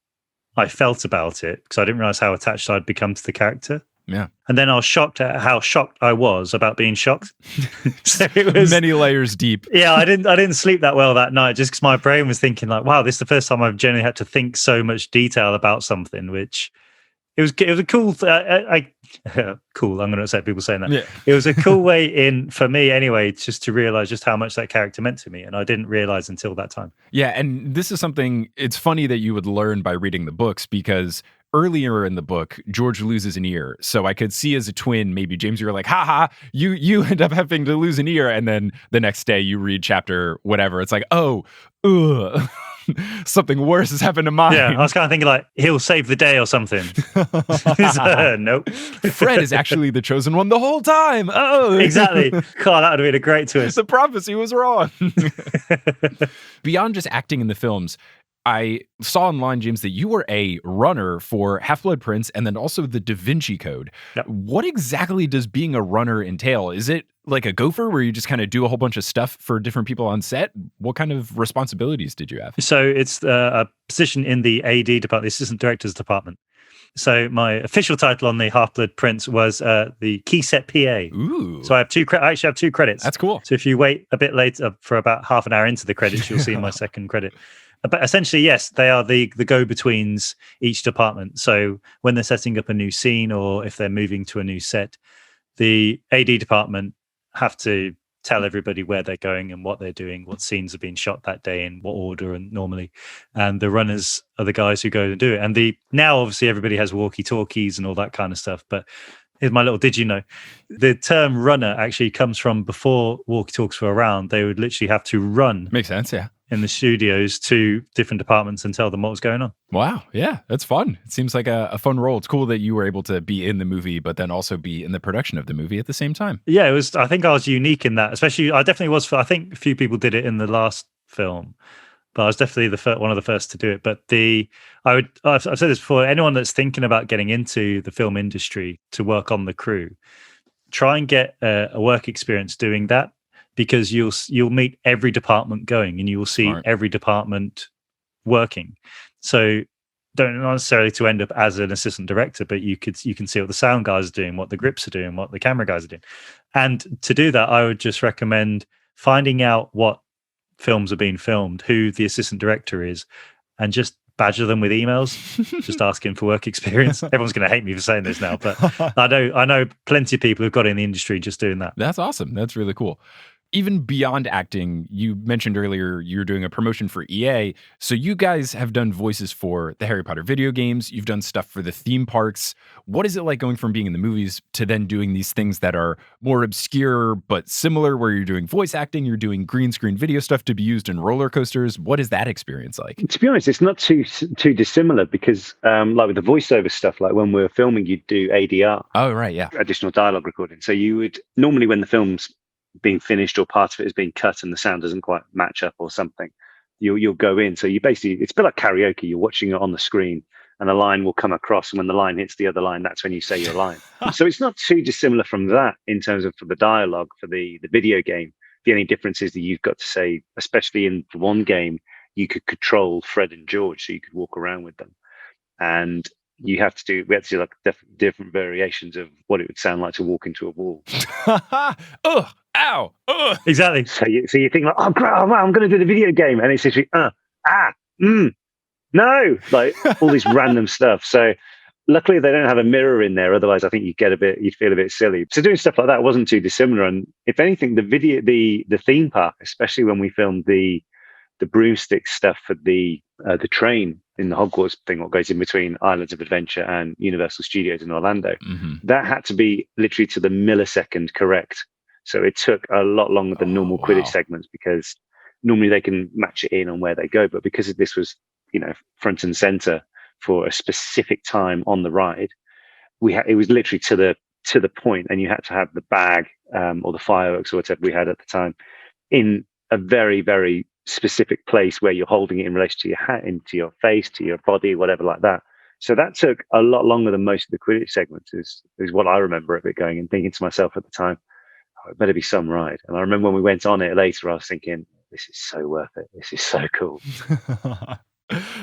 I felt about it, because I didn't realize how attached I'd become to the character. Yeah. And then I was shocked at how shocked I was about being shocked. So it was many layers deep. Yeah, I didn't sleep that well that night, just because my brain was thinking like, wow, this is the first time I've generally had to think so much detail about something, which it was a cool cool. I'm going to upset people saying that. Yeah. It was a cool way in, for me anyway, just to realize just how much that character meant to me. And I didn't realize until that time. Yeah. And this is something, it's funny that you would learn by reading the books, because earlier in the book, George loses an ear. So I could see as a twin, maybe James, you were like, haha, you end up having to lose an ear. And then the next day you read chapter whatever. It's like, oh, ugh. Something worse has happened to mine. Yeah, I was kind of thinking like, he'll save the day or something. Nope. Fred is actually the chosen one the whole time. Oh, exactly. God, that would have been a great twist. The prophecy was wrong. Beyond just acting in the films, I saw online, James, that you were a runner for Half-Blood Prince and then also the Da Vinci Code. Yep. What exactly does being a runner entail? Is it like a gopher where you just kind of do a whole bunch of stuff for different people on set? What kind of responsibilities did you have? So it's a position in the AD department, the Assistant Director's Department. So my official title on the Half-Blood Prince was the key set PA. Ooh. So I actually have 2 credits. That's cool. So if you wait a bit later for about half an hour into the credits, you'll see my second credit. But essentially, yes, they are the go-betweens each department. So when they're setting up a new scene, or if they're moving to a new set, the AD department have to tell everybody where they're going and what they're doing, what scenes are being shot that day, in what order and normally. And the runners are the guys who go and do it. And now obviously everybody has walkie-talkies and all that kind of stuff. But here's my little did you know. The term runner actually comes from before walkie-talkies were around. They would literally have to run. Makes sense, yeah. In the studios to different departments and tell them what was going on. Wow. Yeah, that's fun. It seems like a fun role. It's cool that you were able to be in the movie, but then also be in the production of the movie at the same time. Yeah, it was. I think I was unique in that, especially I definitely was. I think a few people did it in the last film, but I was definitely one of the first to do it. But I've said this before, anyone that's thinking about getting into the film industry to work on the crew, try and get a work experience doing that. Because you'll meet every department going, and you will see every department working. So don't necessarily to end up as an assistant director, but you can see what the sound guys are doing, what the grips are doing, what the camera guys are doing. And to do that, I would just recommend finding out what films are being filmed, who the assistant director is, and just badger them with emails, just asking for work experience. Everyone's going to hate me for saying this now, but I know plenty of people who've got in the industry just doing that. That's awesome. That's really cool. even beyond acting, you mentioned earlier you're doing a promotion for EA. So you guys have done voices for the Harry Potter video games. You've done stuff for the theme parks. What is it like going from being in the movies to then doing these things that are more obscure but similar, where you're doing voice acting, you're doing green screen video stuff to be used in roller coasters? What is that experience like? To be honest, it's not too dissimilar because, like with the voiceover stuff, like when we were filming, you'd do ADR. Oh, right, yeah. Additional dialogue recording. So you would normally, when the film's being finished or part of it is being cut and the sound doesn't quite match up or something, you'll go in. So you basically, it's a bit like karaoke. You're watching it on the screen and a line will come across, and when the line hits the other line, that's when you say your line. So it's not too dissimilar from that in terms of for the dialogue for the video game. The only difference is that you've got to say, especially in one game, you could control Fred and George, so you could walk around with them, and we had to do like different variations of what it would sound like to walk into a wall. Ugh, ow, ugh. Exactly. So you think like, oh great, oh, wow, I'm going to do the video game, and it's literally no, like all this random stuff. So luckily they don't have a mirror in there. Otherwise, I think you'd feel a bit silly. So doing stuff like that wasn't too dissimilar. And if anything, the theme park, especially when we filmed the broomstick stuff for the train in the Hogwarts thing, what goes in between Islands of Adventure and Universal Studios in Orlando, that had to be literally to the millisecond correct. So it took a lot longer than normal Quidditch segments, because normally they can match it in on where they go. But because this was, front and center for a specific time on the ride, it was literally to the point, and you had to have the bag or the fireworks or whatever we had at the time in a very, very specific place where you're holding it in relation to your hat, into your face, to your body, whatever like that. So that took a lot longer than most of the Quidditch segments, is what I remember of it going, and thinking to myself at the time, oh, it better be some ride. And I remember when we went on it later, I was thinking, this is so worth it. This is so cool.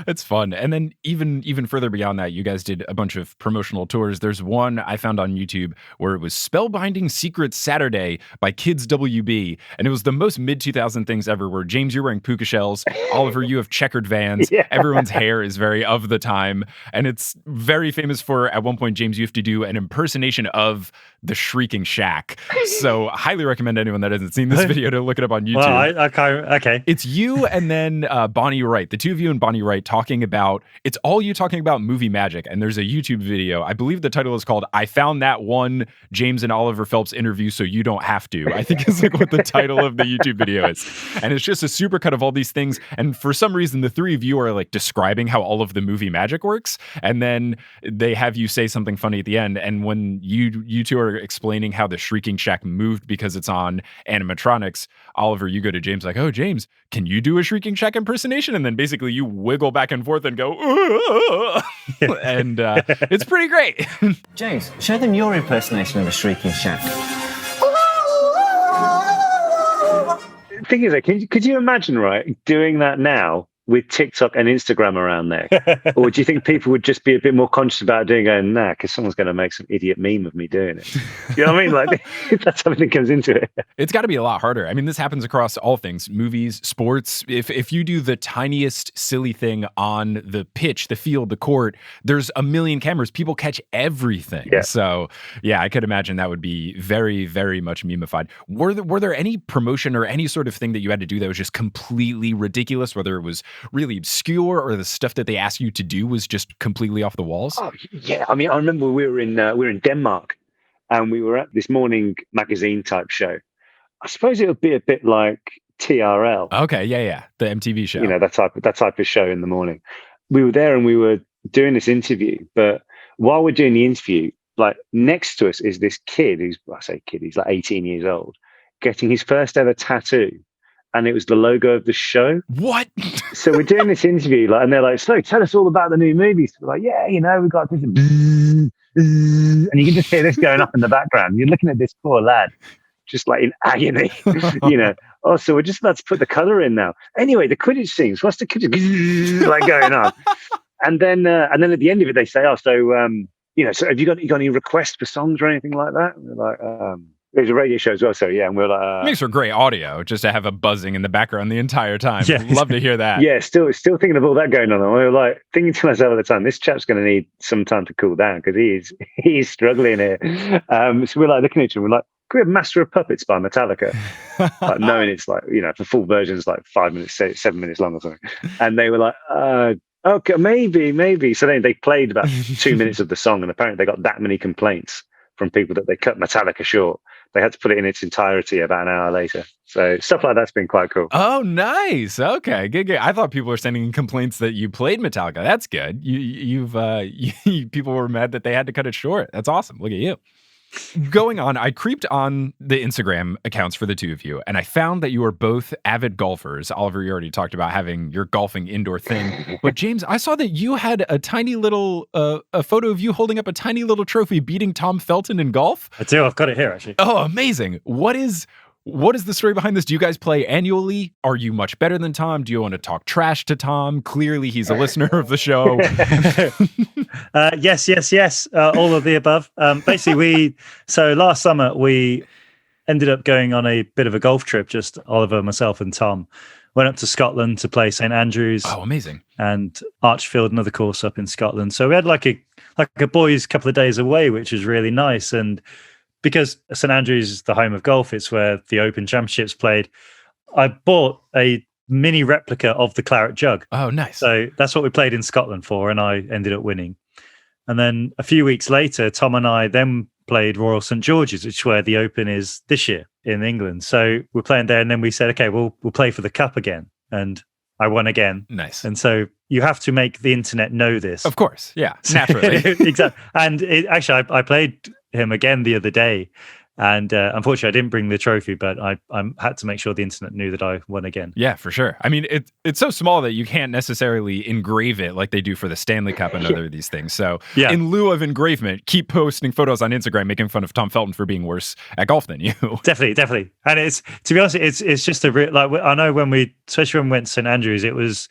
It's fun. And then even further beyond that, you guys did a bunch of promotional tours. There's one I found on YouTube where it was Spellbinding Secrets Saturday by Kids WB. And it was the most mid-2000 things ever, where James, you're wearing puka shells. Oliver, you have checkered Vans. Yeah. Everyone's hair is very of the time. And it's very famous for, at one point, James, you have to do an impersonation of the Shrieking Shack. So highly recommend anyone that hasn't seen this video to look it up on YouTube. Well, okay. It's you and then Bonnie Wright, the two of you and Bonnie Wright, talking about movie magic. And there's a YouTube video. I believe the title is called "I Found That One James and Oliver Phelps Interview So You Don't Have To." I think is like what the title of the YouTube video is. And it's just a super cut of all these things. And for some reason, the three of you are like describing how all of the movie magic works. And then they have you say something funny at the end. And when you two are explaining how the Shrieking Shack moved because it's on animatronics, Oliver, you go to James like, "Oh, James, can you do a Shrieking Shack impersonation?" And then basically you wiggle back and forth and go, and it's pretty great. James, show them your impersonation of a Shrieking Shack. The thing is, could you imagine, right, doing that now with TikTok and Instagram around there? Or do you think people would just be a bit more conscious about doing it, going, nah, because someone's going to make some idiot meme of me doing it? You know what I mean? Like, that's something that comes into it. It's got to be a lot harder. I mean, this happens across all things, movies, sports. If you do the tiniest silly thing on the pitch, the field, the court, there's a million cameras. People catch everything. Yeah. So, yeah, I could imagine that would be very, very much memeified. Were there any promotion or any sort of thing that you had to do that was just completely ridiculous, whether it was really obscure or the stuff that they asked you to do was just completely off the walls? Oh, yeah. I mean, I remember we were in Denmark, and we were at this morning magazine type show. I suppose it would be a bit like TRL. Okay, yeah. The MTV show. That type of show in the morning. We were there and we were doing this interview, but while we're doing the interview, like next to us is this kid he's like 18 years old, getting his first ever tattoo. And it was the logo of the show. What? So we're doing this interview, and they're like, "So, tell us all about the new movies." We're like, "Yeah, we got this," and you can just hear this going up in the background. You're looking at this poor lad, just like in agony, Oh, so we're just about to put the color in now. Anyway, the Quidditch scenes. What's the Quidditch like going on? And then at the end of it, they say, "Oh, so so have you got any requests for songs or anything like that?" And we're like, There's a radio show as well, so yeah, and we're like... Makes for great audio, just to have a buzzing in the background the entire time. Yeah. Love to hear that. Yeah, still thinking of all that going on. And we were like, thinking to myself at the time, this chap's going to need some time to cool down, because he's struggling here. So we're like looking at each other, we're like, we have Master of Puppets by Metallica? Like, knowing it's like, the full version is like 5 minutes, 7 minutes long or something. And they were like, okay, maybe. So then they played about 2 minutes of the song, and apparently they got that many complaints from people that they cut Metallica short. They had to put it in its entirety about an hour later. So stuff like that's been quite cool. Oh, nice. Okay, good. I thought people were sending in complaints that you played Metallica. That's good. People were mad that they had to cut it short. That's awesome. Look at you. Going on, I creeped on the Instagram accounts for the two of you, and I found that you are both avid golfers. Oliver, you already talked about having your golfing indoor thing. But James, I saw that you had a tiny little, a photo of you holding up a tiny little trophy beating Tom Felton in golf. I do. I've got it here, actually. Oh, amazing. What is the story behind this? Do you guys play annually? Are you much better than Tom? Do you want to talk trash to Tom? Clearly, he's a listener of the show. Yes. All of the above. Basically, so last summer, we ended up going on a bit of a golf trip, just Oliver, myself, and Tom. Went up to Scotland to play St Andrews. Oh, amazing. And Archfield, another course up in Scotland. So we had like a boys' couple of days away, which was really nice. And because St Andrews is the home of golf, it's where the Open Championships played. I bought a mini replica of the Claret Jug. Oh, nice. So that's what we played in Scotland for, and I ended up winning. And then a few weeks later, Tom and I then played Royal St George's, which is where the Open is this year in England. So we're playing there, and then we said, okay, we'll play for the Cup again. And I won again. Nice. And so you have to make the internet know this. Of course. Yeah, naturally. Exactly. And actually, I played him again the other day, and unfortunately I didn't bring the trophy, but I had to make sure the internet knew that I won again. Yeah, for sure. I mean, it's so small that you can't necessarily engrave it like they do for the Stanley Cup and other of these things. So in lieu of engravement, keep posting photos on Instagram making fun of Tom Felton for being worse at golf than you. Definitely. And it's, to be honest, it's just a real, like, I know especially when we went to St Andrews, it was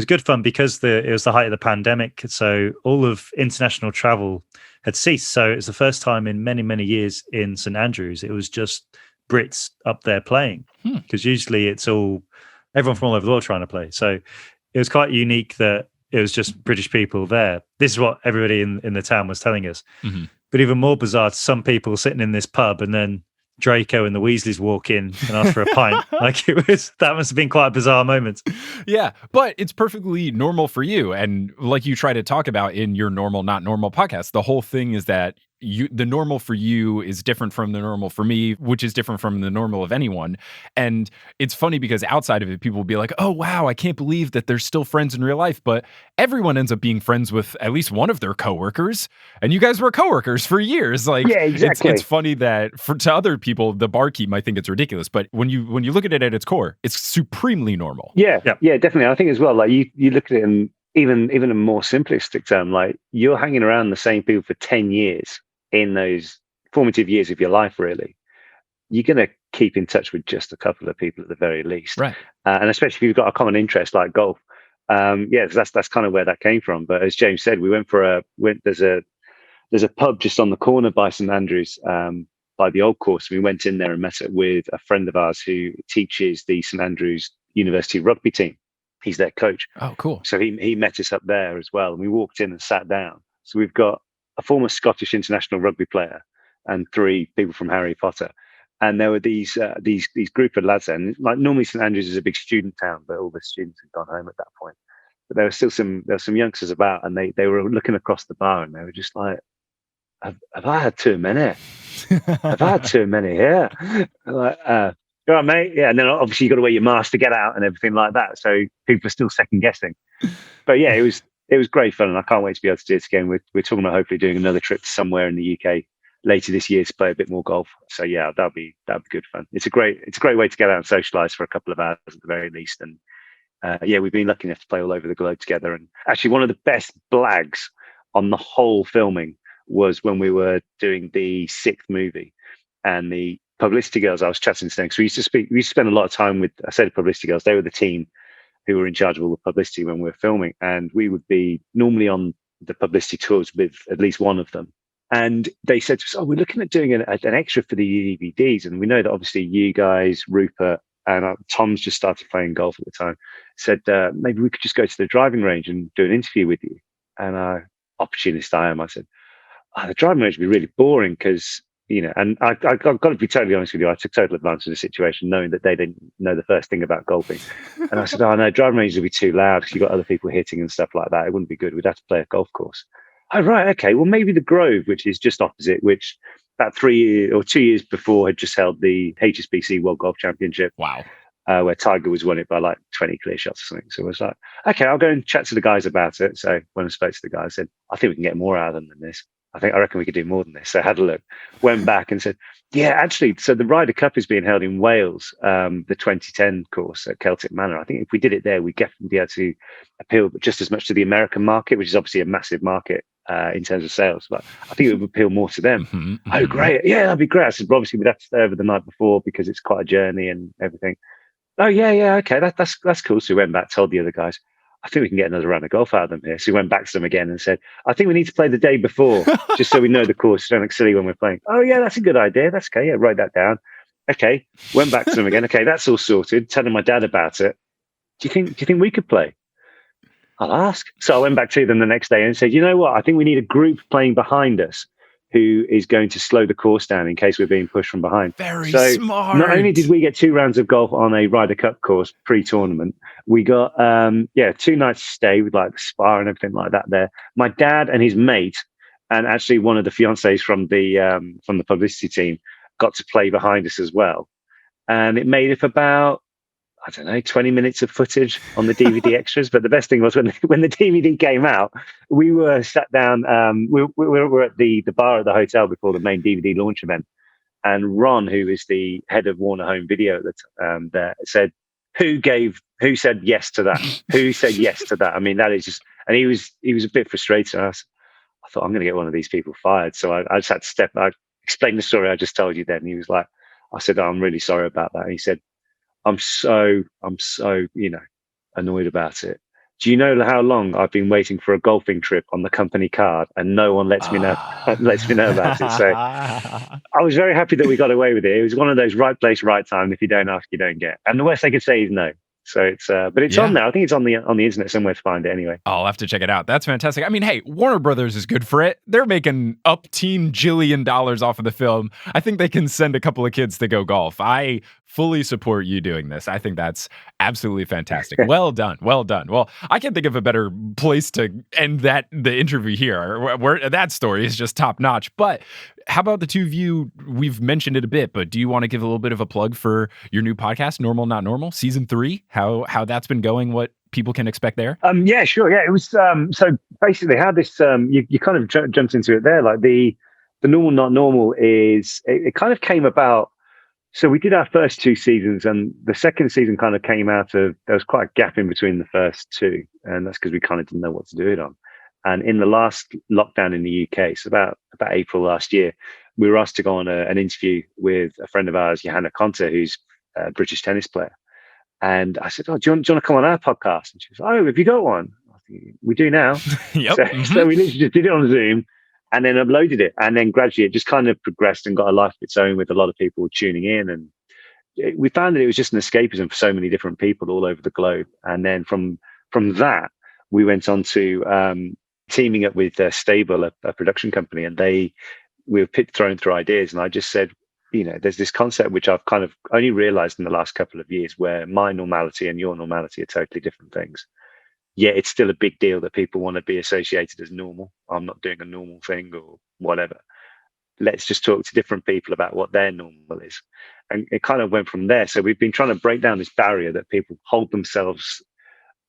good fun because it was the height of the pandemic, so all of international travel had ceased. So it was the first time in many, many years in St Andrews it was just Brits up there playing, because usually it's everyone from all over the world trying to play. So it was quite unique that it was just British people there. This is what everybody in the town was telling us. Mm-hmm. But even more bizarre, some people sitting in this pub, and then Draco and the Weasleys walk in and ask for a pint. Like, that must have been quite a bizarre moment. Yeah, but it's perfectly normal for you. And like you try to talk about in your Normal Not Normal podcast, the whole thing is that the normal for you is different from the normal for me, which is different from the normal of anyone. And it's funny because outside of it, people will be like, oh, wow, I can't believe that they're still friends in real life. But everyone ends up being friends with at least one of their coworkers. And you guys were coworkers for years. Like, yeah, exactly. It's funny that to other people, the barkeep might think it's ridiculous. But when you look at it at its core, it's supremely normal. Yeah, definitely. I think as well, like you look at it in even a more simplistic term, like you're hanging around the same people for 10 years. In those formative years of your life, really, you're going to keep in touch with just a couple of people at the very least. Right. And especially if you've got a common interest like golf. That's kind of where that came from. But as James said, we went there's a pub just on the corner by St Andrews, by the old course. We went in there and met up with a friend of ours who teaches the St Andrews University rugby team. He's their coach. Oh, cool. So he met us up there as well. And we walked in and sat down. So we've got a former Scottish international rugby player and 3 people from Harry Potter. And there were these group of lads there. And like normally St Andrews is a big student town, but all the students had gone home at that point. But there were some youngsters about, and they were looking across the bar, and they were just like, have I had too many? Have I had too many here? Like, all right, mate. Yeah. And then obviously you got to wear your mask to get out and everything like that. So people are still second guessing. But yeah, it was great fun, and I can't wait to be able to do it again. We're talking about hopefully doing another trip to somewhere in the UK later this year to play a bit more golf. So yeah, that'll be good fun. It's a great way to get out and socialise for a couple of hours at the very least. And we've been lucky enough to play all over the globe together. And actually, one of the best blags on the whole filming was when we were doing the 6th movie, and the publicity girls. I was chatting to them because we used to spend a lot of time with. I said publicity girls. They were the team who were in charge of all the publicity when we were filming, and we would be normally on the publicity tours with at least one of them. And they said to us, "Oh, we're looking at doing an extra for the DVDs, and we know that obviously you guys, Rupert, and Tom's just started playing golf at the time. Said maybe we could just go to the driving range and do an interview with you." And opportunist I am, I said, "The driving range would be really boring because and I've got to be totally honest with you. I took total advantage of the situation, knowing that they didn't know the first thing about golfing. And I said, "Oh no, driving ranges will be too loud because you've got other people hitting and stuff like that. It wouldn't be good. We'd have to play a golf course." Oh right, okay. Well, maybe the Grove, which is just opposite, which about 2 years before had just held the HSBC World Golf Championship. Wow. Where Tiger was won it by like 20 clear shots or something. So I was like, okay, I'll go and chat to the guys about it. So when I spoke to the guys, I said, I think we can get more out of them than this. I reckon we could do more than this. So I had a look, went back and said, yeah, actually, so the Ryder Cup is being held in Wales, the 2010 course at Celtic Manor. I think if we did it there, we'd definitely be able to appeal just as much to the American market, which is obviously a massive market in terms of sales. But I think it would appeal more to them. Mm-hmm. Oh, great. Yeah, that'd be great. I said, well, obviously, we'd have to stay over the night before because it's quite a journey and everything. Oh, yeah, okay, that's cool. So we went back, told the other guys, I think we can get another round of golf out of them here. So we went back to them again and said, I think we need to play the day before, just so we know the course. Don't look silly when we're playing. Oh, yeah, that's a good idea. That's okay. Yeah, write that down. Okay, went back to them again. Okay, that's all sorted. Telling my dad about it. Do you think we could play? I'll ask. So I went back to them the next day and said, you know what? I think we need a group playing behind us who is going to slow the course down in case we're being pushed from behind. Very so smart. Not only did we get 2 rounds of golf on a Ryder Cup course pre-tournament, we got 2 nights stay with like the spa and everything like that there. My dad and his mate, and actually one of the fiancés from the publicity team, got to play behind us as well. And it made it about, 20 minutes of footage on the DVD extras. But the best thing was when the DVD came out, we were sat down. We were at the bar at the hotel before the main DVD launch event, and Ron, who is the head of Warner Home Video at the there, said, "Who said yes to that? Who said yes to that?" I mean, that is just. And he was a bit frustrated. I thought, I'm going to get one of these people fired. So I just had to I explained the story I just told you. Then he was like, I said, I'm really sorry about that. And he said, I'm so, annoyed about it. Do you know how long I've been waiting for a golfing trip on the company card and no one lets me know about it? So I was very happy that we got away with it. It was one of those right place, right time. If you don't ask, you don't get. And the worst they could say is no. So it's, but it's on now. I think it's on the internet somewhere to find it anyway. I'll have to check it out. That's fantastic. I mean, hey, Warner Brothers is good for it. They're making $up-teen-jillion off of the film. I think they can send a couple of kids to go golf. I fully support you doing this. I think that's absolutely fantastic. Well done. Well done. Well, I can't think of a better place to end the interview here, where that story is just top notch. But how about the two of you? We've mentioned it a bit, but do you want to give a little bit of a plug for your new podcast, Normal Not Normal, season 3? How that's been going? What people can expect there? Yeah, sure. Yeah, it was. So basically, how this you kind of jumped into it there. Like the Normal Not Normal is it kind of came about. So we did our first 2 seasons, and the second season kind of came out of, there was quite a gap in between the first 2, and that's because we kind of didn't know what to do it on. And in the last lockdown in the UK, so about April last year, we were asked to go on an interview with a friend of ours, Johanna Konta, who's a British tennis player. And I said, "Oh, do you want to come on our podcast?" And she was, "Oh, have you got one?" I think, we do now. Yep. So we literally just did it on Zoom and then uploaded it. And then gradually it just kind of progressed and got a life of its own with a lot of people tuning in. And we found that it was just an escapism for so many different people all over the globe. And then from that, we went on to teaming up with Stable, a production company, and we were thrown through ideas. And I just said, there's this concept which I've kind of only realized in the last couple of years, where my normality and your normality are totally different things. Yet it's still a big deal that people want to be associated as normal. I'm not doing a normal thing or whatever. Let's just talk to different people about what their normal is. And it kind of went from there. So we've been trying to break down this barrier that people hold themselves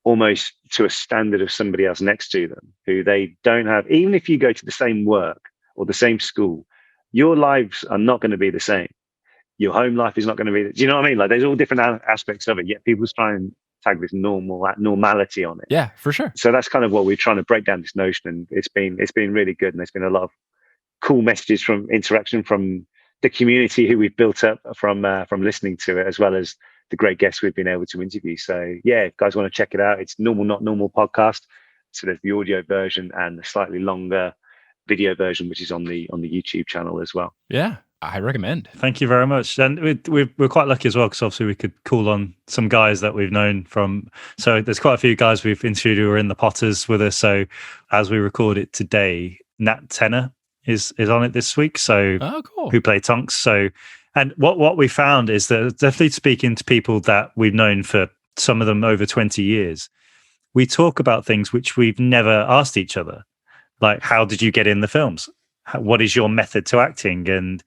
almost to a standard of somebody else next to them who they don't have. Even if you go to the same work or the same school, your lives are not going to be the same. Your home life is not going to be. Do you know what I mean? Like there's all different aspects of it. Yet people's trying to tag this normality on it. Yeah, for sure. So that's kind of what we're trying to break down, this notion, and it's been really good. And there's been a lot of cool messages from interaction from the community who we've built up from listening to it, as well as the great guests we've been able to interview. So yeah, if you guys want to check it out, it's Normal Not Normal podcast. So there's the audio version and the slightly longer video version, which is on the YouTube channel as well. Yeah, I recommend. Thank you very much. And we're quite lucky as well, because obviously we could call on some guys that we've known from. So there's quite a few guys we've interviewed who are in the Potters with us. So as we record it today, Nat Tenner is on it this week. So cool. who play Tonks. So, and what we found is that definitely speaking to people that we've known for some of them over 20 years, we talk about things which we've never asked each other. Like, how did you get in the films? What is your method to acting? And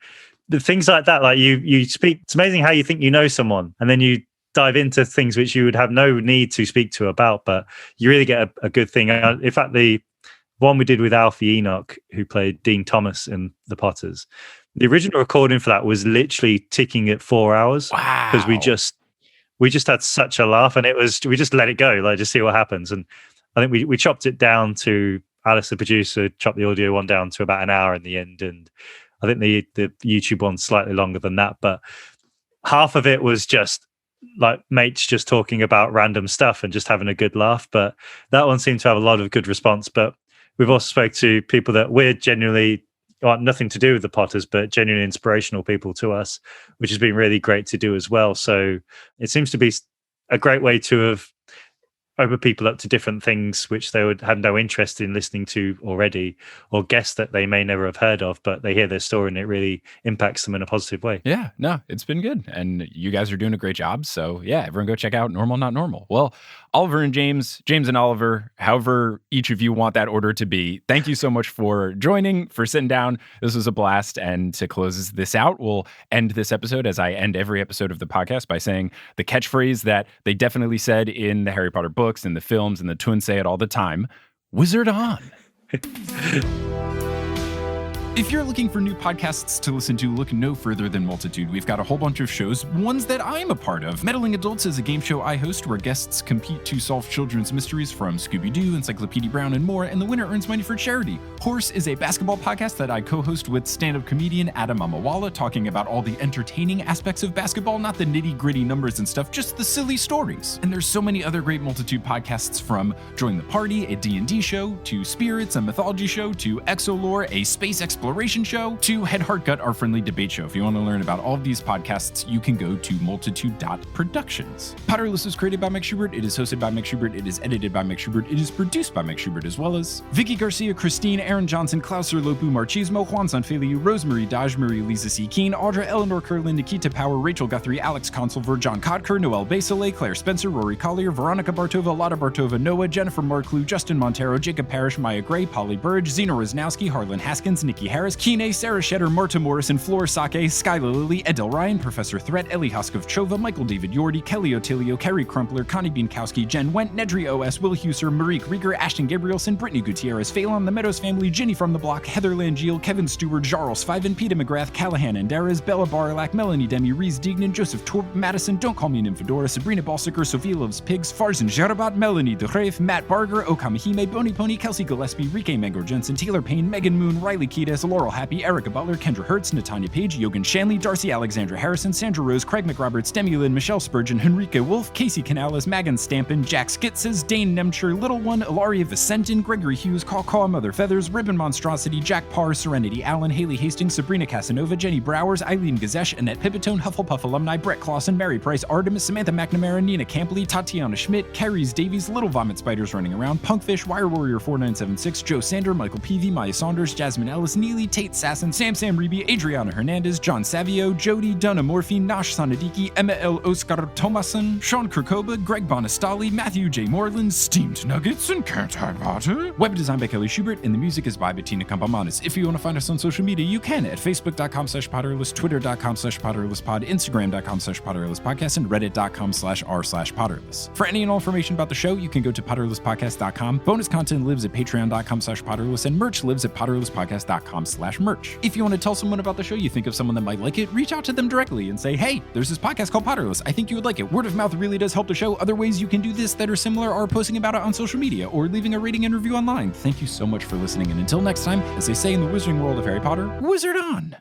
the things like that. Like you speak, it's amazing how you think you know someone and then you dive into things which you would have no need to speak to about, but you really get a good thing. In fact, the one we did with Alfie Enoch, who played Dean Thomas in The Potters, the original recording for that was literally ticking at 4 hours. Wow. Because we just had such a laugh, and we just let it go, like just see what happens. And I think we chopped it down to, Alice, the producer, chopped the audio one down to about an hour in the end. And I think the YouTube one's slightly longer than that, but half of it was just like mates just talking about random stuff and just having a good laugh. But that one seemed to have a lot of good response. But we've also spoke to people that we're genuinely nothing to do with the Potters, but genuinely inspirational people to us, which has been really great to do as well. So it seems to be a great way to have opened people up to different things which they would have no interest in listening to already, or guests that they may never have heard of, but they hear their story and it really impacts them in a positive way. Yeah, no, it's been good. And you guys are doing a great job. So yeah, everyone go check out Normal Not Normal. Well, Oliver and James and Oliver, however each of you want that order to be, thank you so much for joining, for sitting down. This was a blast. And to close this out, we'll end this episode as I end every episode of the podcast by saying the catchphrase that they definitely said in the Harry Potter books and the films, and the twins say it all the time: Wizard on. If you're looking for new podcasts to listen to, look no further than Multitude. We've got a whole bunch of shows, ones that I'm a part of. Meddling Adults is a game show I host where guests compete to solve children's mysteries from Scooby-Doo, Encyclopedia Brown, and more, and the winner earns money for charity. Horse is a basketball podcast that I co-host with stand-up comedian Adam Amawala, talking about all the entertaining aspects of basketball, not the nitty-gritty numbers and stuff, just the silly stories. And there's so many other great Multitude podcasts, from Join the Party, a D&D show, to Spirits, a mythology show, to Exolore, a space exploration show, to Head Heart Gut, our friendly debate show. If you want to learn about all of these podcasts, you can go to multitude.productions. Potterless is created by Mike Schubert. It is hosted by Mike Schubert. It is edited by Mike Schubert. It is produced by Mike Schubert, as well as Vicky Garcia, Christine, Aaron Johnson, Klaus Lopu, Marchismo, Juan Sanfeliu, Rosemary Dodge, Marie Lisa C. Keene, Audra Eleanor Curlin, Nikita Power, Rachel Guthrie, Alex Consulver, John Codker, Noel Basile, Claire Spencer, Rory Collier, Veronica Bartova, Lotta Bartova, Noah, Jennifer Marklew, Justin Montero, Jacob Parrish, Maya Gray, Polly Burge, Zena Rosnowski, Harlan Haskins, Nikki Harris, Kine, Sarah Shetter, Marta Morrison, Flora Sake, Skyla Lilly, Edel Ryan, Professor Threat, Ellie Hoskov Chova, Michael David Yordi, Kelly Otilio, Kerry Crumpler, Connie Bienkowski, Jen Went, Nedry OS, Will Huser, Marique Rieger, Ashton Gabrielson, Brittany Gutierrez, Phelan, The Meadows Family, Ginny from the Block, Heather Langeal, Kevin Stewart, Jarls Fiven, Peter McGrath, Callahan Andares, Bella Barlack, Melanie Demi, Reese Dignan, Joseph Torp, Madison, Don't Call Me an Infodora, Sabrina Balsiker, Sophia Loves Pigs, Farzan Jarabat, Melanie DeGraef, Matt Barger, Okamahime, Bony Pony, Kelsey Gillespie, Rike Mango Jensen, Taylor Payne, Megan Moon, Riley Kiedis, Laurel Happy, Erica Butler, Kendra Hertz, Natanya Page, Yogan Shanley, Darcy Alexandra Harrison, Sandra Rose, Craig McRoberts, Demi Lynn, Michelle Spurgeon, Henrique Wolf, Casey Canales, Megan Stampin, Jack Skitzes, Dane Nemcher, Little One, Ilaria Vicentin, Gregory Hughes, Caw Mother Feathers, Ribbon Monstrosity, Jack Parr, Serenity Allen, Haley Hastings, Sabrina Casanova, Jenny Browers, Eileen Gazesh, Annette Pipitone, Hufflepuff alumni, Brett Clausen, Mary Price, Artemis, Samantha McNamara, Nina Campley, Tatiana Schmidt, Carries Davies, Little Vomit Spiders Running Around, Punkfish, Wire Warrior 4976, Joe Sander, Michael Peavy, Maya Saunders, Jasmine Ellis, Neely, Tate Sasson, Sam Reeby, Adriana Hernandez, John Savio, Jody, Donna Morphy, Nash Sanadiki, Emma L. Oscar Thomason, Sean Kirkoba, Greg Bonastali, Matthew J. Moreland, Steamed Nuggets, and Can't I Butter. Web design by Kelly Schubert, and the music is by Bettina Campamanis. If you want to find us on social media, you can at facebook.com/Potterless, twitter.com/PotterlessPod, instagram.com/PotterlessPodcast, and reddit.com/r/Potterless. For any and all information about the show, you can go to PotterlessPodcast.com. Bonus content lives at patreon.com/Potterless, and merch lives at PotterlessPodcast.com/merch. If you want to tell someone about the show, you think of someone that might like it, reach out to them directly and say, hey, there's this podcast called Potterless. I think you would like it. Word of mouth really does help the show. Other ways you can do this that are similar are posting about it on social media or leaving a rating and review online. Thank you so much for listening, and until next time, as they say in the wizarding world of Harry Potter, wizard on!